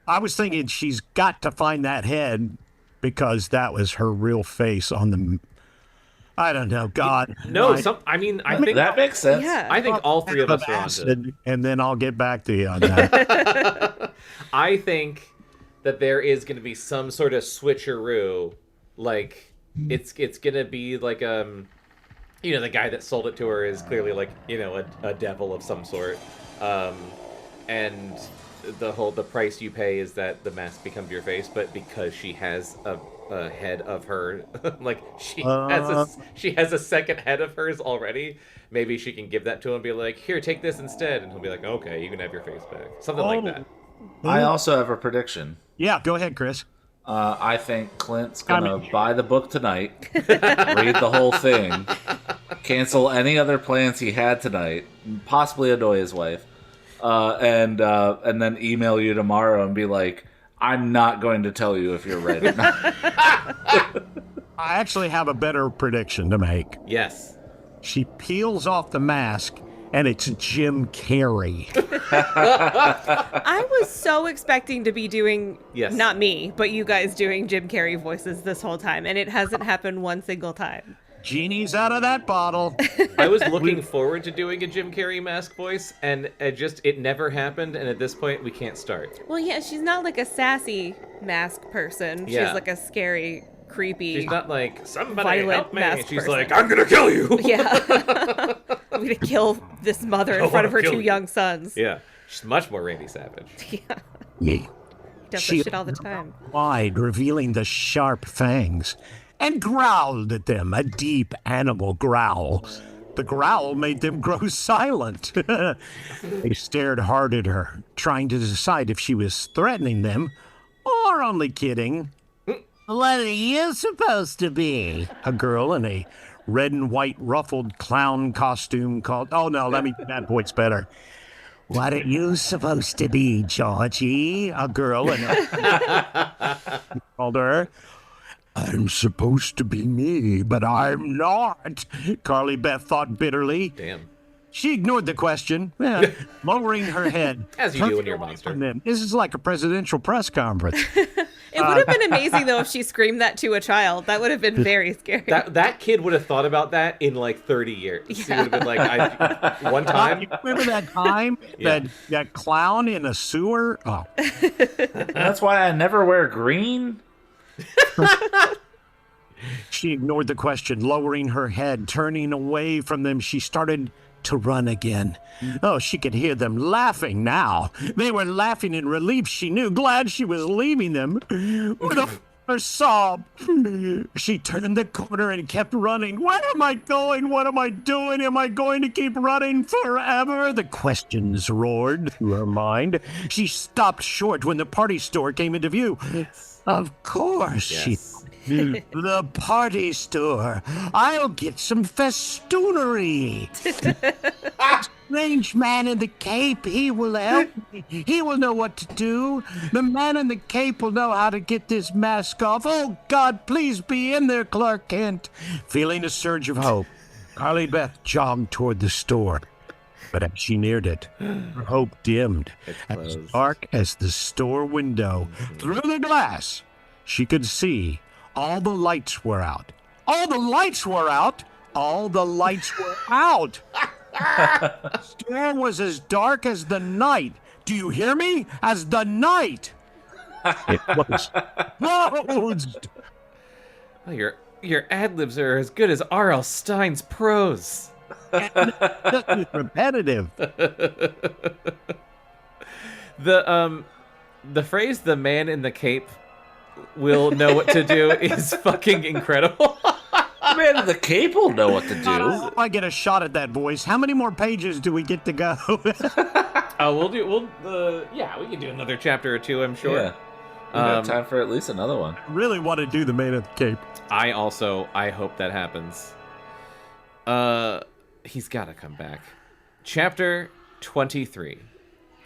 I was thinking she's got to find that head because that was her real face on the. I don't know. God. No, I I think That makes sense. Yeah. I think all three of us are on to it. acid, and then I'll get back to you on that. I think that there is going to be some sort of switcheroo. Like it's going to be like the guy that sold it to her is clearly like a devil of some sort, and the price you pay is that the mask becomes your face. But because she has a head of her. Like she Uh. has a second head of hers already. Maybe she can give that to him and be like, "Here, take this instead," and he'll be like, "Okay, you can have your face back." Something like that. I also have a prediction. Yeah, go ahead, Chris. I think Clint's gonna buy the book tonight, read the whole thing, cancel any other plans he had tonight, possibly annoy his wife, and then email you tomorrow and be like, "I'm not going to tell you if you're right or not." I actually have a better prediction to make. Yes. She peels off the mask, and it's Jim Carrey. I was so expecting to be doing, Yes. not me, but you guys doing Jim Carrey voices this whole time, and it hasn't happened one single time. Genie's out of that bottle. I was looking forward to doing a Jim Carrey mask voice, and it never happened, and at this point, we can't start. Well, yeah, she's not like a sassy mask person. Yeah. She's like a scary, creepy. She's not like, "Somebody violent help me." masked She's person. like, "I'm gonna kill you." Yeah. I'm going to kill this mother in front of her kill two you. young sons. Yeah. She's much more Randy Savage. Yeah. Yeah. Does She- that shit all the time. Wide, revealing the sharp fangs, and growled at them, a deep animal growl. The growl made them grow silent. They stared hard at her, trying to decide if she was threatening them or only kidding. What are you supposed to be? A girl in a red and white ruffled clown costume called... Oh, no, let me... That voice better. What are you supposed to be, Georgie? A girl in a... called her. I'm supposed to be me, but I'm not, Carly Beth thought bitterly. Damn. She ignored the question, lowering her head. As you do when you're a monster. From them. This is like a presidential press conference. It would have been amazing, though, if she screamed that to a child. That would have been very scary. That kid would have thought about that in like 30 years. He would have been like, one You time. remember that time? Yeah. that clown in a sewer? Oh. That's why I never wear green. She ignored the question, lowering her head, turning away from them. She started to run again. Oh, she could hear them laughing now. They were laughing in relief, she knew, glad she was leaving them. With a sob, she turned the corner and kept running. Where am I going? What am I doing? Am I going to keep running forever? The questions roared through her mind. She stopped short when the party store came into view. Of course, she Yes. the party store. I'll get some festoonery. Strange man in the cape, he will help me. He will know what to do. The man in the cape will know how to get this mask off. Oh, God, please be in there, Clark Kent. Feeling a surge of hope, Carly Beth jogged toward the store. But as she neared it, her hope dimmed. As closed. dark as the store window, through the glass, she could see all the lights were out. All the lights were out. All the lights were out. The store was as dark as the night. Do you hear me? As the night. It was closed. Oh, your ad-libs are as good as R.L. Stine's prose. This is repetitive. The phrase "the man in the cape will know what to do" is fucking incredible. Man in the cape will know what to do. I get a shot at that voice. How many more pages do we get to go? We can do another chapter or two, I'm sure. Yeah. We have time for at least another one. Really want to do the man of the cape. I hope that happens. He's gotta come back. Chapter 23.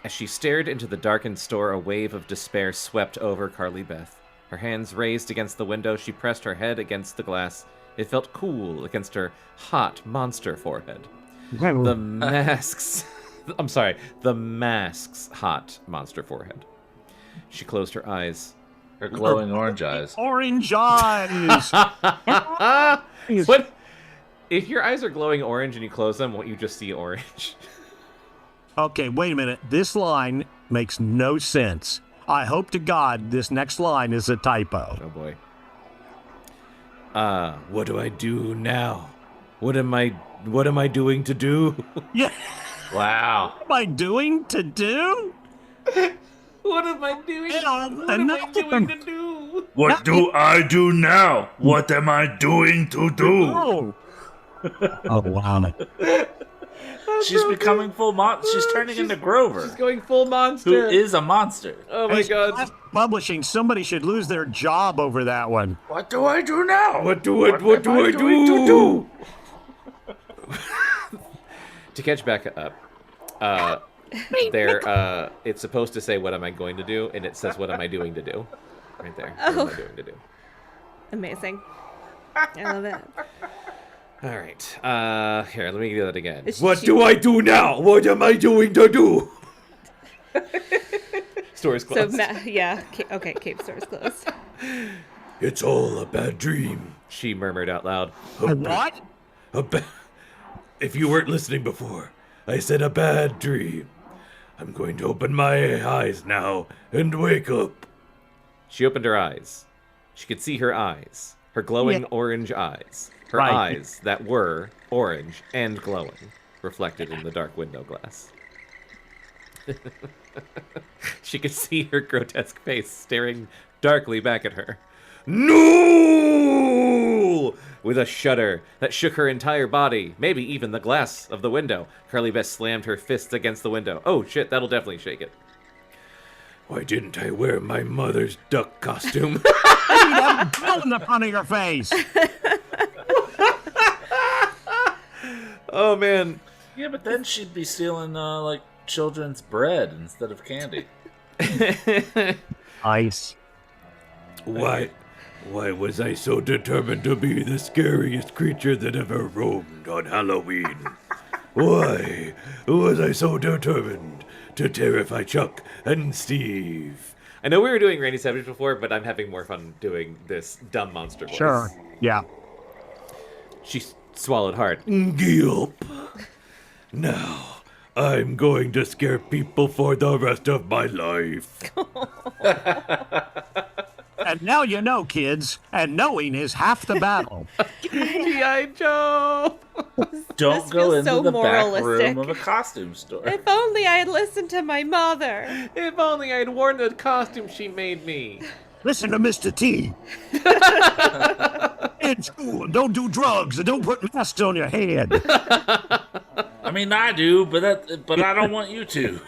As she stared into the darkened store, a wave of despair swept over Carly Beth. Her hands raised against the window, she pressed her head against the glass. It felt cool against her hot monster forehead. The mask's hot monster forehead. She closed her eyes. Her glowing orange eyes. Orange eyes. What? If your eyes are glowing orange and you close them, won't you just see orange? Okay, wait a minute. This line makes no sense. I hope to God this next line is a typo. Oh boy. What do I do now? What am I doing to do? Yeah. Wow. What am I doing to do? What am I doing? Yeah, What am I doing to do? What do I do now? What am I doing to do? Oh. Oh, wow. She's becoming she's turning into Grover, She's going full who monster. is a monster. Oh my god. Publishing, somebody should lose their job over that one. What do I do now? What do I do? To catch back up, it's supposed to say, what am I going to do? And it says, what am I doing to do? Right there. What am I doing to do? Amazing. I love it. All right. Here, let me do that again. What do I do now? What am I doing to do? Story's So, closed. okay, Cape Store's closed. It's all a bad dream. She murmured out loud. What? If you weren't listening before, I said a bad dream. I'm going to open my eyes now and wake up. She opened her eyes. She could see her eyes. Her glowing orange eyes. Her eyes that were orange and glowing, reflected in the dark window glass. She could see her grotesque face staring darkly back at her. No! With a shudder that shook her entire body, maybe even the glass of the window, Carly Beth slammed her fists against the window. Oh shit, that'll definitely shake it. Why didn't I wear my mother's duck costume? You have a bill in the front of your face. Oh man. Yeah, but then she'd be stealing like children's bread instead of candy. Ice. Why was I so determined to be the scariest creature that ever roamed on Halloween? Why was I so determined to terrify Chuck and Steve? I know we were doing Randy Savage before, but I'm having more fun doing this dumb monster voice. Sure. Yeah. She swallowed hard. Gulp. Now, I'm going to scare people for the rest of my life. And now you know, kids, and knowing is half the battle. G.I. Joe! Don't This go feels into so the back room moralistic. of a costume store. If only I had listened to my mother. If only I'd worn the costume she made me. Listen to Mr. T. In school, don't do drugs, and don't put masks on your head. I mean, I do, but I don't want you to.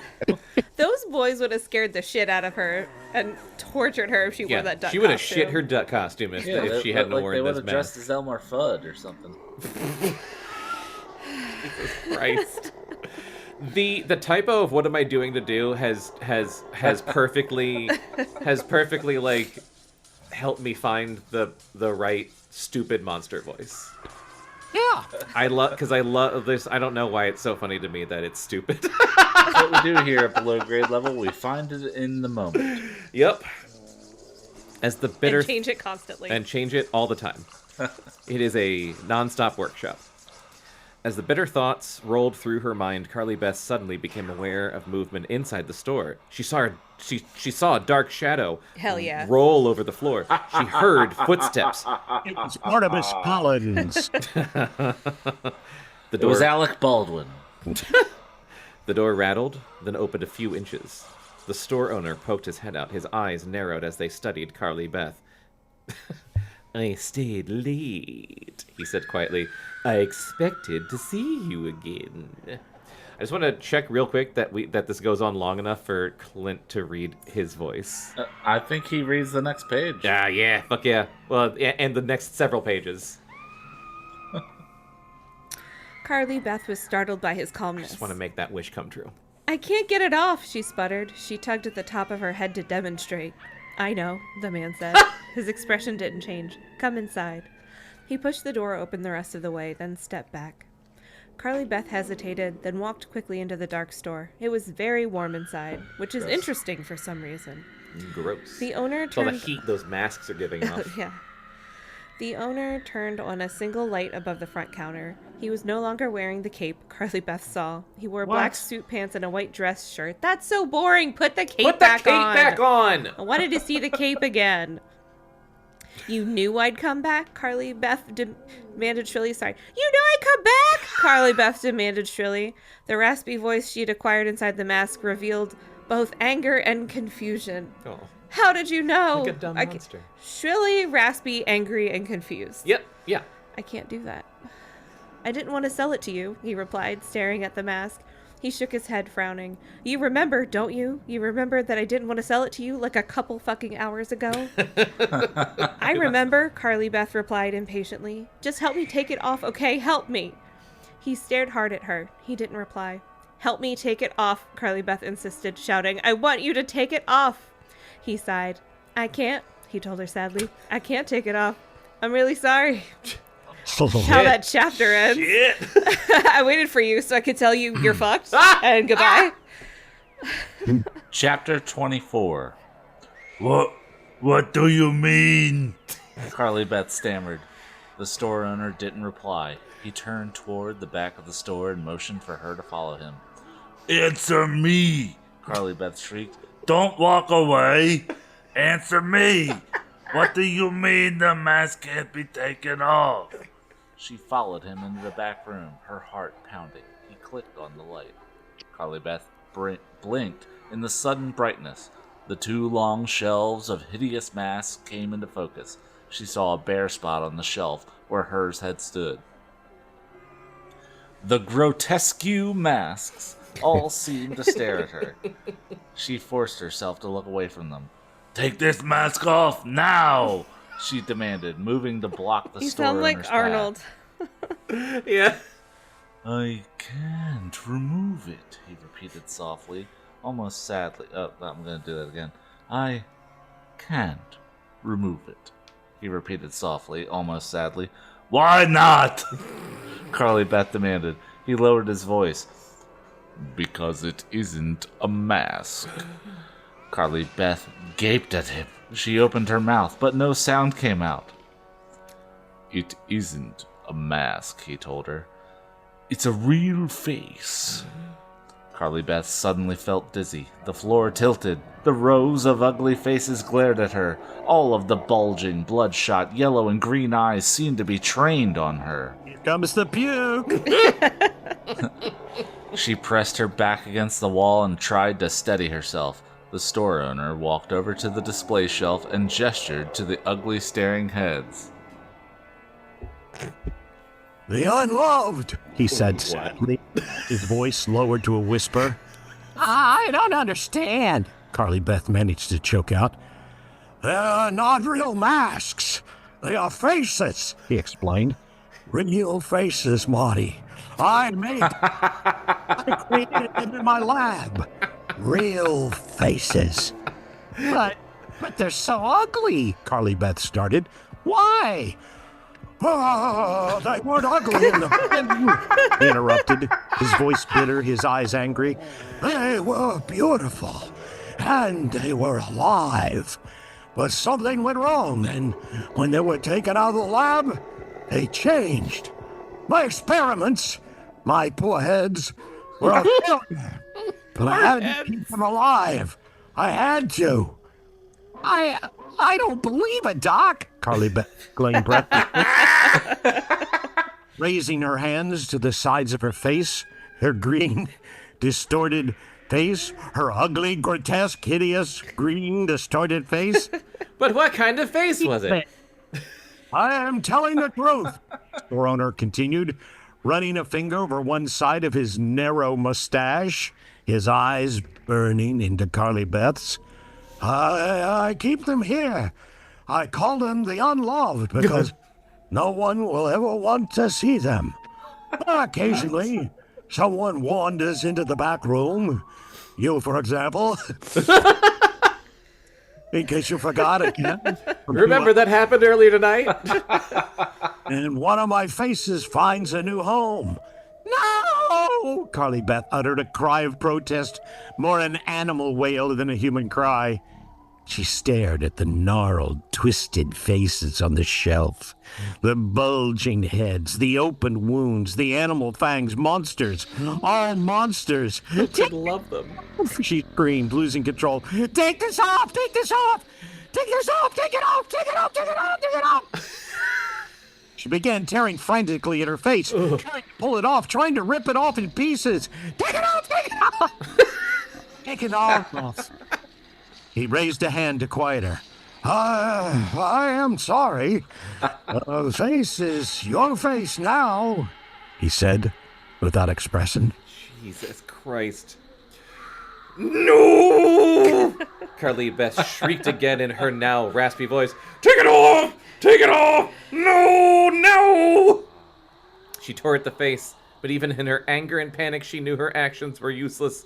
Those boys would have scared the shit out of her and tortured her if she wore that duck she would have costume. shit her duck costume if she hadn't like worn they would this have mask. dressed as Elmer Fudd or something. Christ. The typo of what am I doing to do has perfectly like helped me find the right stupid monster voice. Yeah. I love this. I don't know why it's so funny to me that it's stupid. That's what we do here at below grade level. We find it in the moment. Yep. As the bitter And change it constantly. and change it all the time. It is a non-stop workshop. As the bitter thoughts rolled through her mind, Carly Beth suddenly became aware of movement inside the store. She saw a dark shadow Hell yeah. roll over the floor. She heard footsteps. It was Artemis Paladins. The It was door, Alec Baldwin. the door rattled, then opened a few inches. The store owner poked his head out. His eyes narrowed as they studied Carly Beth. I stayed late, he said quietly. I expected to see you again. I just want to check real quick that this goes on long enough for Clint to read his voice. I think he reads the next page. Yeah, fuck yeah. Well, and the next several pages. Carly Beth was startled by his calmness. Just want to make that wish come true. I can't get it off, she sputtered. She tugged at the top of her head to demonstrate. I know, the man said. His expression didn't change. Come inside. He pushed the door open the rest of the way, then stepped back. Carly Beth hesitated, then walked quickly into the dark store. It was very warm inside, which is interesting for some reason. Gross. The owner It's all the turned... heat those masks are giving off. Yeah. The owner turned on a single light above the front counter. He was no longer wearing the cape Carly Beth saw. He wore black suit pants and a white dress shirt. That's so boring. Put the cape back on. back on. I wanted to see the cape again. You knew I'd come back? Carly Beth demanded shrilly. Sorry. You know I'd come back? Carly Beth demanded shrilly. The raspy voice she'd acquired inside the mask revealed both anger and confusion. Oh. How did you know? Like a dumb monster. Shrilly, raspy, angry, and confused. Yep, yeah. I can't do that. I didn't want to sell it to you, he replied, staring at the mask. He shook his head, frowning. You remember, don't you? You remember that I didn't want to sell it to you like a couple fucking hours ago? I remember, Carly Beth replied impatiently. Just help me take it off, okay? Help me. He stared hard at her. He didn't reply. Help me take it off, Carly Beth insisted, shouting. I want you to take it off. He sighed. I can't, he told her sadly. I can't take it off. I'm really sorry. How that chapter ends. Shit. I waited for you so I could tell you you're fucked and goodbye. Chapter 24. What do you mean? Carly Beth stammered. The store owner didn't reply. He turned toward the back of the store and motioned for her to follow him. Answer me, Carly Beth shrieked. don't walk away. Answer me. What do you mean the mask can't be taken off? She followed him into the back room, her heart pounding. He clicked on the light. Carly Beth blinked in the sudden brightness. The two long shelves of hideous masks came into focus. She saw a bare spot on the shelf where hers had stood. The grotesque masks all seemed to stare at her. She forced herself to look away from them. Take this mask off now! She demanded, moving to block the You store sound like owner's Arnold. path. Yeah. I can't remove it, he repeated softly, almost sadly. Oh, I'm going to do that again. I can't remove it, he repeated softly, almost sadly. Why not? Carly Beth demanded. He lowered his voice. Because it isn't a mask. Carly Beth gaped at him. She opened her mouth, but no sound came out. It isn't a mask, he told her. It's a real face. Carly Beth suddenly felt dizzy. The floor tilted. The rows of ugly faces glared at her. All of the bulging, bloodshot yellow and green eyes seemed to be trained on her. Here comes the puke. She pressed her back against the wall and tried to steady herself. The store owner walked over to the display shelf and gestured to the ugly staring heads. The unloved, he said sadly, his voice lowered to a whisper. I don't understand, Carly Beth managed to choke out. They're not real masks. They are faces, he explained. Real faces, Marty. I created them in my lab. Real faces. But they're so ugly, Carly Beth started. Why? Oh, they weren't ugly in the... He interrupted, his voice bitter, his eyes angry. They were beautiful, and they were alive. But something went wrong, and when they were taken out of the lab, they changed. My experiments, my poor heads, were a failure. But I had to keep them alive. I had to. I don't believe it, Doc, Carly Beth exclaimed breathlessly. Raising her hands to the sides of her face, her green, distorted face, her ugly, grotesque, hideous, green, distorted face. But what kind of face was it? I am telling the truth, the store owner continued, running a finger over one side of his narrow mustache, his eyes burning into Carly Beth's. I keep them here. I call them the unloved because no one will ever want to see them. Occasionally, someone wanders into the back room. You, for example. In case you forgot again. Remember that happened earlier tonight? And one of my faces finds a new home. No! Carly Beth uttered a cry of protest, more an animal wail than a human cry. She stared at the gnarled, twisted faces on the shelf. The bulging heads, the open wounds, the animal fangs, monsters. All monsters. I love them. She screamed, losing control. Take this off! Take this off! Take this off! Take it off! Take it off! Take it off! Take it off! She began tearing frantically at her face, trying to pull it off, trying to rip it off in pieces. Take it off! Take it off! Take it off! He raised a hand to quiet her. I am sorry. The face is your face now, he said, without expression. Jesus Christ. No! Carly Beth shrieked again in her now raspy voice. Take it off! Take it off! No! No! She tore at the face, but even in her anger and panic, she knew her actions were useless.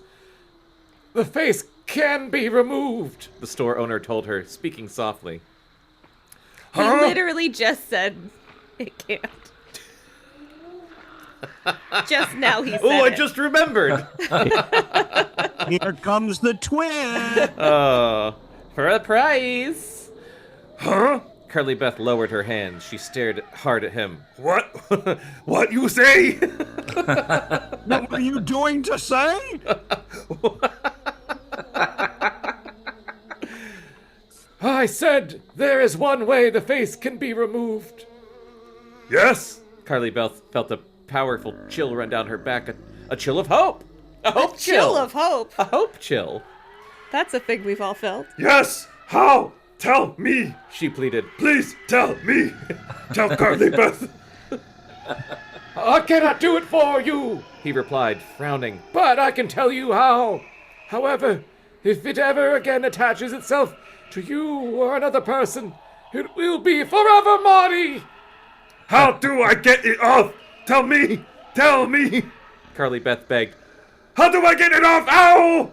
The face can be removed, the store owner told her, speaking softly. He literally just said it can't. Just now he said Oh, I it. just remembered. Here comes the twin. For a prize. Huh? Carly Beth lowered her hand. She stared hard at him. What? What you say? What were you doing to say? I said there is one way the face can be removed. Yes? Carly Beth felt a powerful chill run down her back. A chill of hope. A hope Chill of hope. A hope chill. That's a thing we've all felt. Yes? How? Tell me. She pleaded. Please tell me. Tell Carly Beth. I cannot do it for you, he replied, frowning. But I can tell you how. However, if it ever again attaches itself to you or another person, it will be forever Marty. How do I get it off? Tell me. Tell me. Carly Beth begged. How do I get it off? Ow!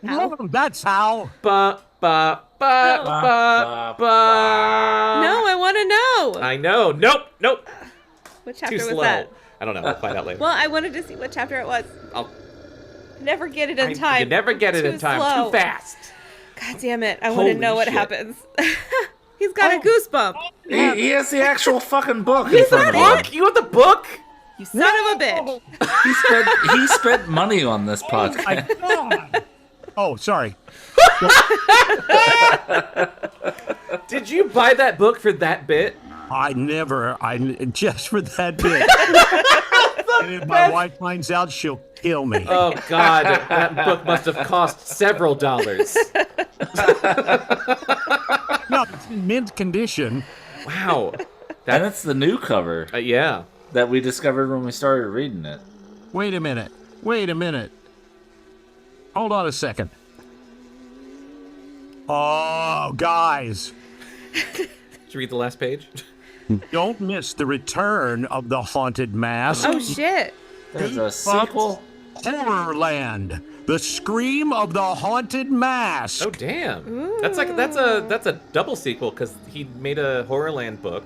No, that's how. Ba, ba, ba, ba, ba. No, I want to know. I know. Nope. What Too chapter was slow. that? I don't know. We'll find out later. Well, I wanted to see what chapter it was. I'll- Never get it in time. You never get it Too in time. slow. Too fast. God damn it. I want to Holy know what shit. happens. He's got a goosebump. He has the actual fucking book in front of him. Book? You want the book? You son of a bitch. He spent money on this podcast. My God. Oh, sorry. Did you buy that book for that bit? Just for that bit. And if my wife finds out, she'll kill me. Oh, God. That book must have cost several dollars. No, it's in mint condition. Wow. And it's the new cover Yeah. that we discovered when we started reading it. Wait a minute. Hold on a second. Oh, guys. Did you read the last page? Don't miss the return of the Haunted Mask. Oh, shit. There's a sequel. Horrorland. The Scream of the Haunted Mask. Oh, damn. That's a double sequel because he made a Horrorland book.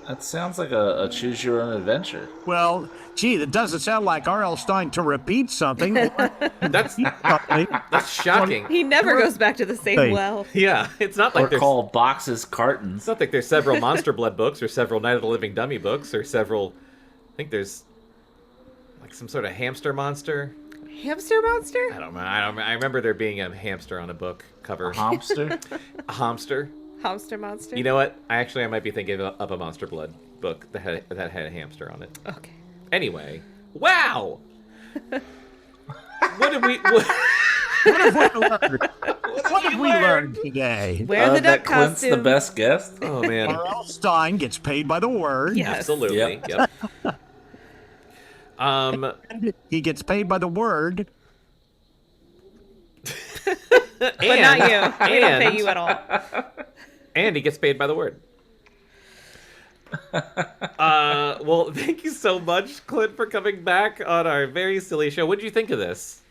That sounds like a choose your own adventure. Well, gee, that doesn't sound like R.L. Stine to repeat something. That's shocking. He never goes back to the same Hey. well. Yeah, it's not Or like there's call boxes cartons. it's not like there's several Monster Blood books or several Night of the Living Dummy books or several. I think there's like some sort of hamster monster. Hamster monster? I don't know. I remember there being a hamster on a book cover. Hamster? A hamster. Hamster monster? You know what? I might be thinking of a Monster Blood book that had a hamster on it. Okay. Anyway, wow. What did we? What, What have we learned today? Wear the that duck Clint's costume. the best guest? oh man, R.L. Stine gets paid by the word. Yes. absolutely. Yep. He gets paid by the word. But not you. We don't pay you at all. And he gets paid by the word. Well, thank you so much, Clint, for coming back on our very silly show. What did you think of this?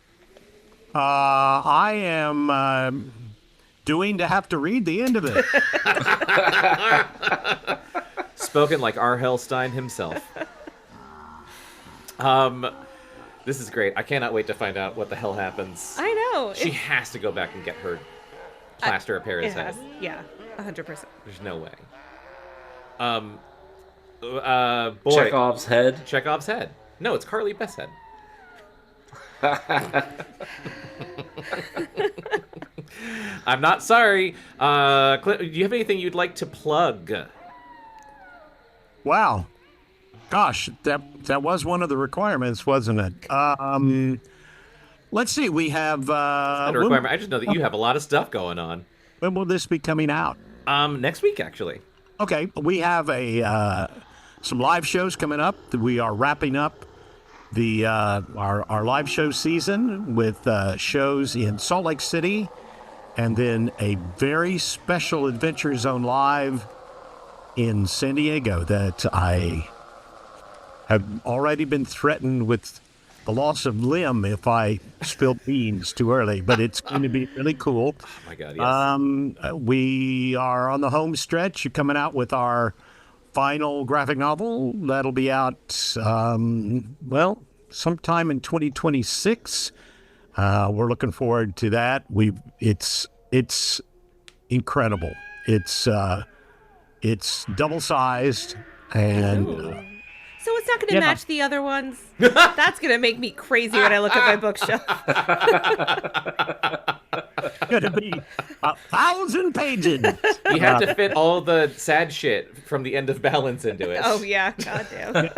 I am doing to have to read the end of it. Spoken like R. Hellstein himself. This is great. I cannot wait to find out what the hell happens. I know. She has to go back and get her plaster of Paris It has. head. Yeah, 100%. There's no way. Boy. Chekhov's head. Chekhov's head. No, it's Carly Beth's head. I'm not sorry. Clint, do you have anything you'd like to plug? Wow. Gosh, that was one of the requirements, wasn't it? Let's see. We have. Not a requirement. I just know that you have a lot of stuff going on. When will this be coming out? Next week, actually. Okay, we have some live shows coming up. We are wrapping up the our live show season with shows in Salt Lake City, and then a very special Adventure Zone Live in San Diego that I have already been threatened with the loss of limb if I spill beans too early, but it's going to be really cool. Oh my God, yes. We are on the home stretch. You're coming out with our final graphic novel. That'll be out, sometime in 2026. We're looking forward to that. It's incredible. It's double-sized and... So it's not going to match the other ones? That's going to make me crazy when I look at my bookshelf. It's going to be 1,000 pages. You have to fit all the sad shit from the End of Balance into it. Oh, yeah. Goddamn.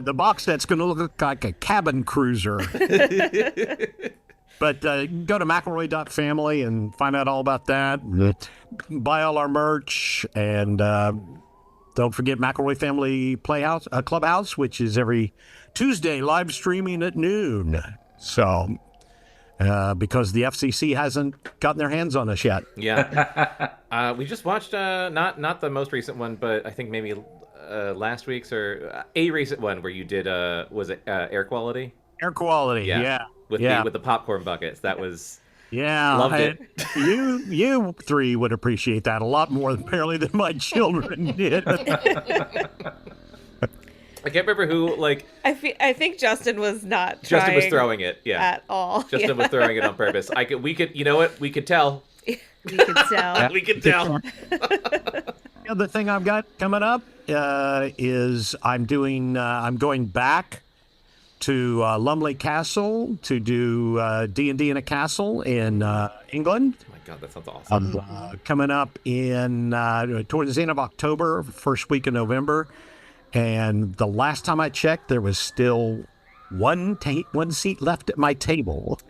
The box set's going to look like a cabin cruiser. But go to McElroy.family and find out all about that. Buy all our merch, and don't forget McElroy Family Clubhouse, which is every Tuesday live streaming at noon. So, because the FCC hasn't gotten their hands on us yet. Yeah. We just watched, not the most recent one, but I think maybe last week's or a recent one where you did, was it Air Quality? Air Quality, yeah. With the popcorn buckets. That was... Yeah, loved it. You three would appreciate that a lot more apparently than my children did. I can't remember who, like... I think Justin was not Justin was throwing it, at all. Justin was throwing it on purpose. We could, you know what? We could tell. We could tell. We could tell. The other thing I've got coming up is I'm going back to Lumley Castle to do D&D in a castle in England. Oh my God, that sounds awesome. Coming up in towards the end of October, first week of November. And the last time I checked, there was still one seat left at my table.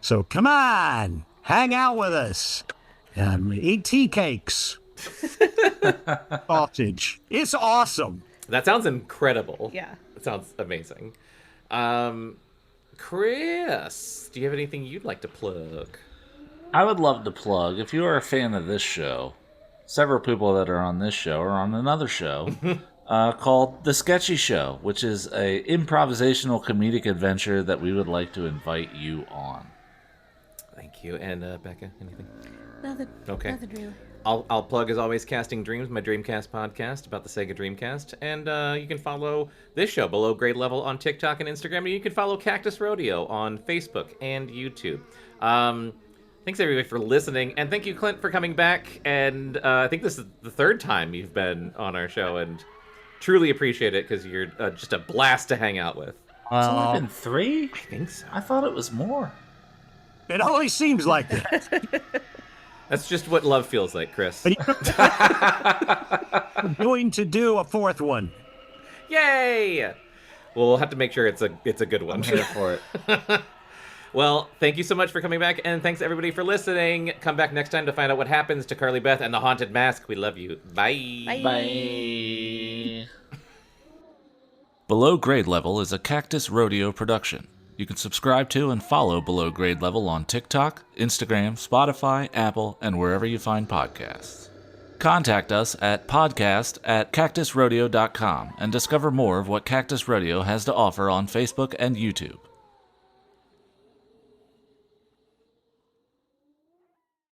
So come on, hang out with us and eat tea cakes. Sausage. It's awesome. That sounds incredible. Yeah. It sounds amazing. Chris, do you have anything you'd like to plug? I would love to plug, if you are a fan of this show, several people that are on this show are on another show called The Sketchy Show, which is a improvisational comedic adventure that we would like to invite you on. Thank you. And Bekah, anything? Nothing. Okay. Nothing really. I'll plug, as always, Casting Dreams, my Dreamcast podcast about the Sega Dreamcast. And you can follow this show, Below Grade Level, on TikTok and Instagram. And you can follow Cactus Rodeo on Facebook and YouTube. Thanks, everybody, for listening. And thank you, Clint, for coming back. And I think this is the third time you've been on our show. And truly appreciate it, because you're just a blast to hang out with. It's only been 3? I think so. I thought it was more. It always seems like that. That's just what love feels like, Chris. I'm going to do a fourth one. Yay! Well, we'll have to make sure it's a good one. I'm here for it. Well, thank you so much for coming back, and thanks everybody for listening. Come back next time to find out what happens to Carly Beth and the Haunted Mask. We love you. Bye. Bye. Below Grade Level is a Cactus Rodeo production. You can subscribe to and follow Below Grade Level on TikTok, Instagram, Spotify, Apple, and wherever you find podcasts. Contact us at podcast@cactusrodeo.com and discover more of what Cactus Rodeo has to offer on Facebook and YouTube.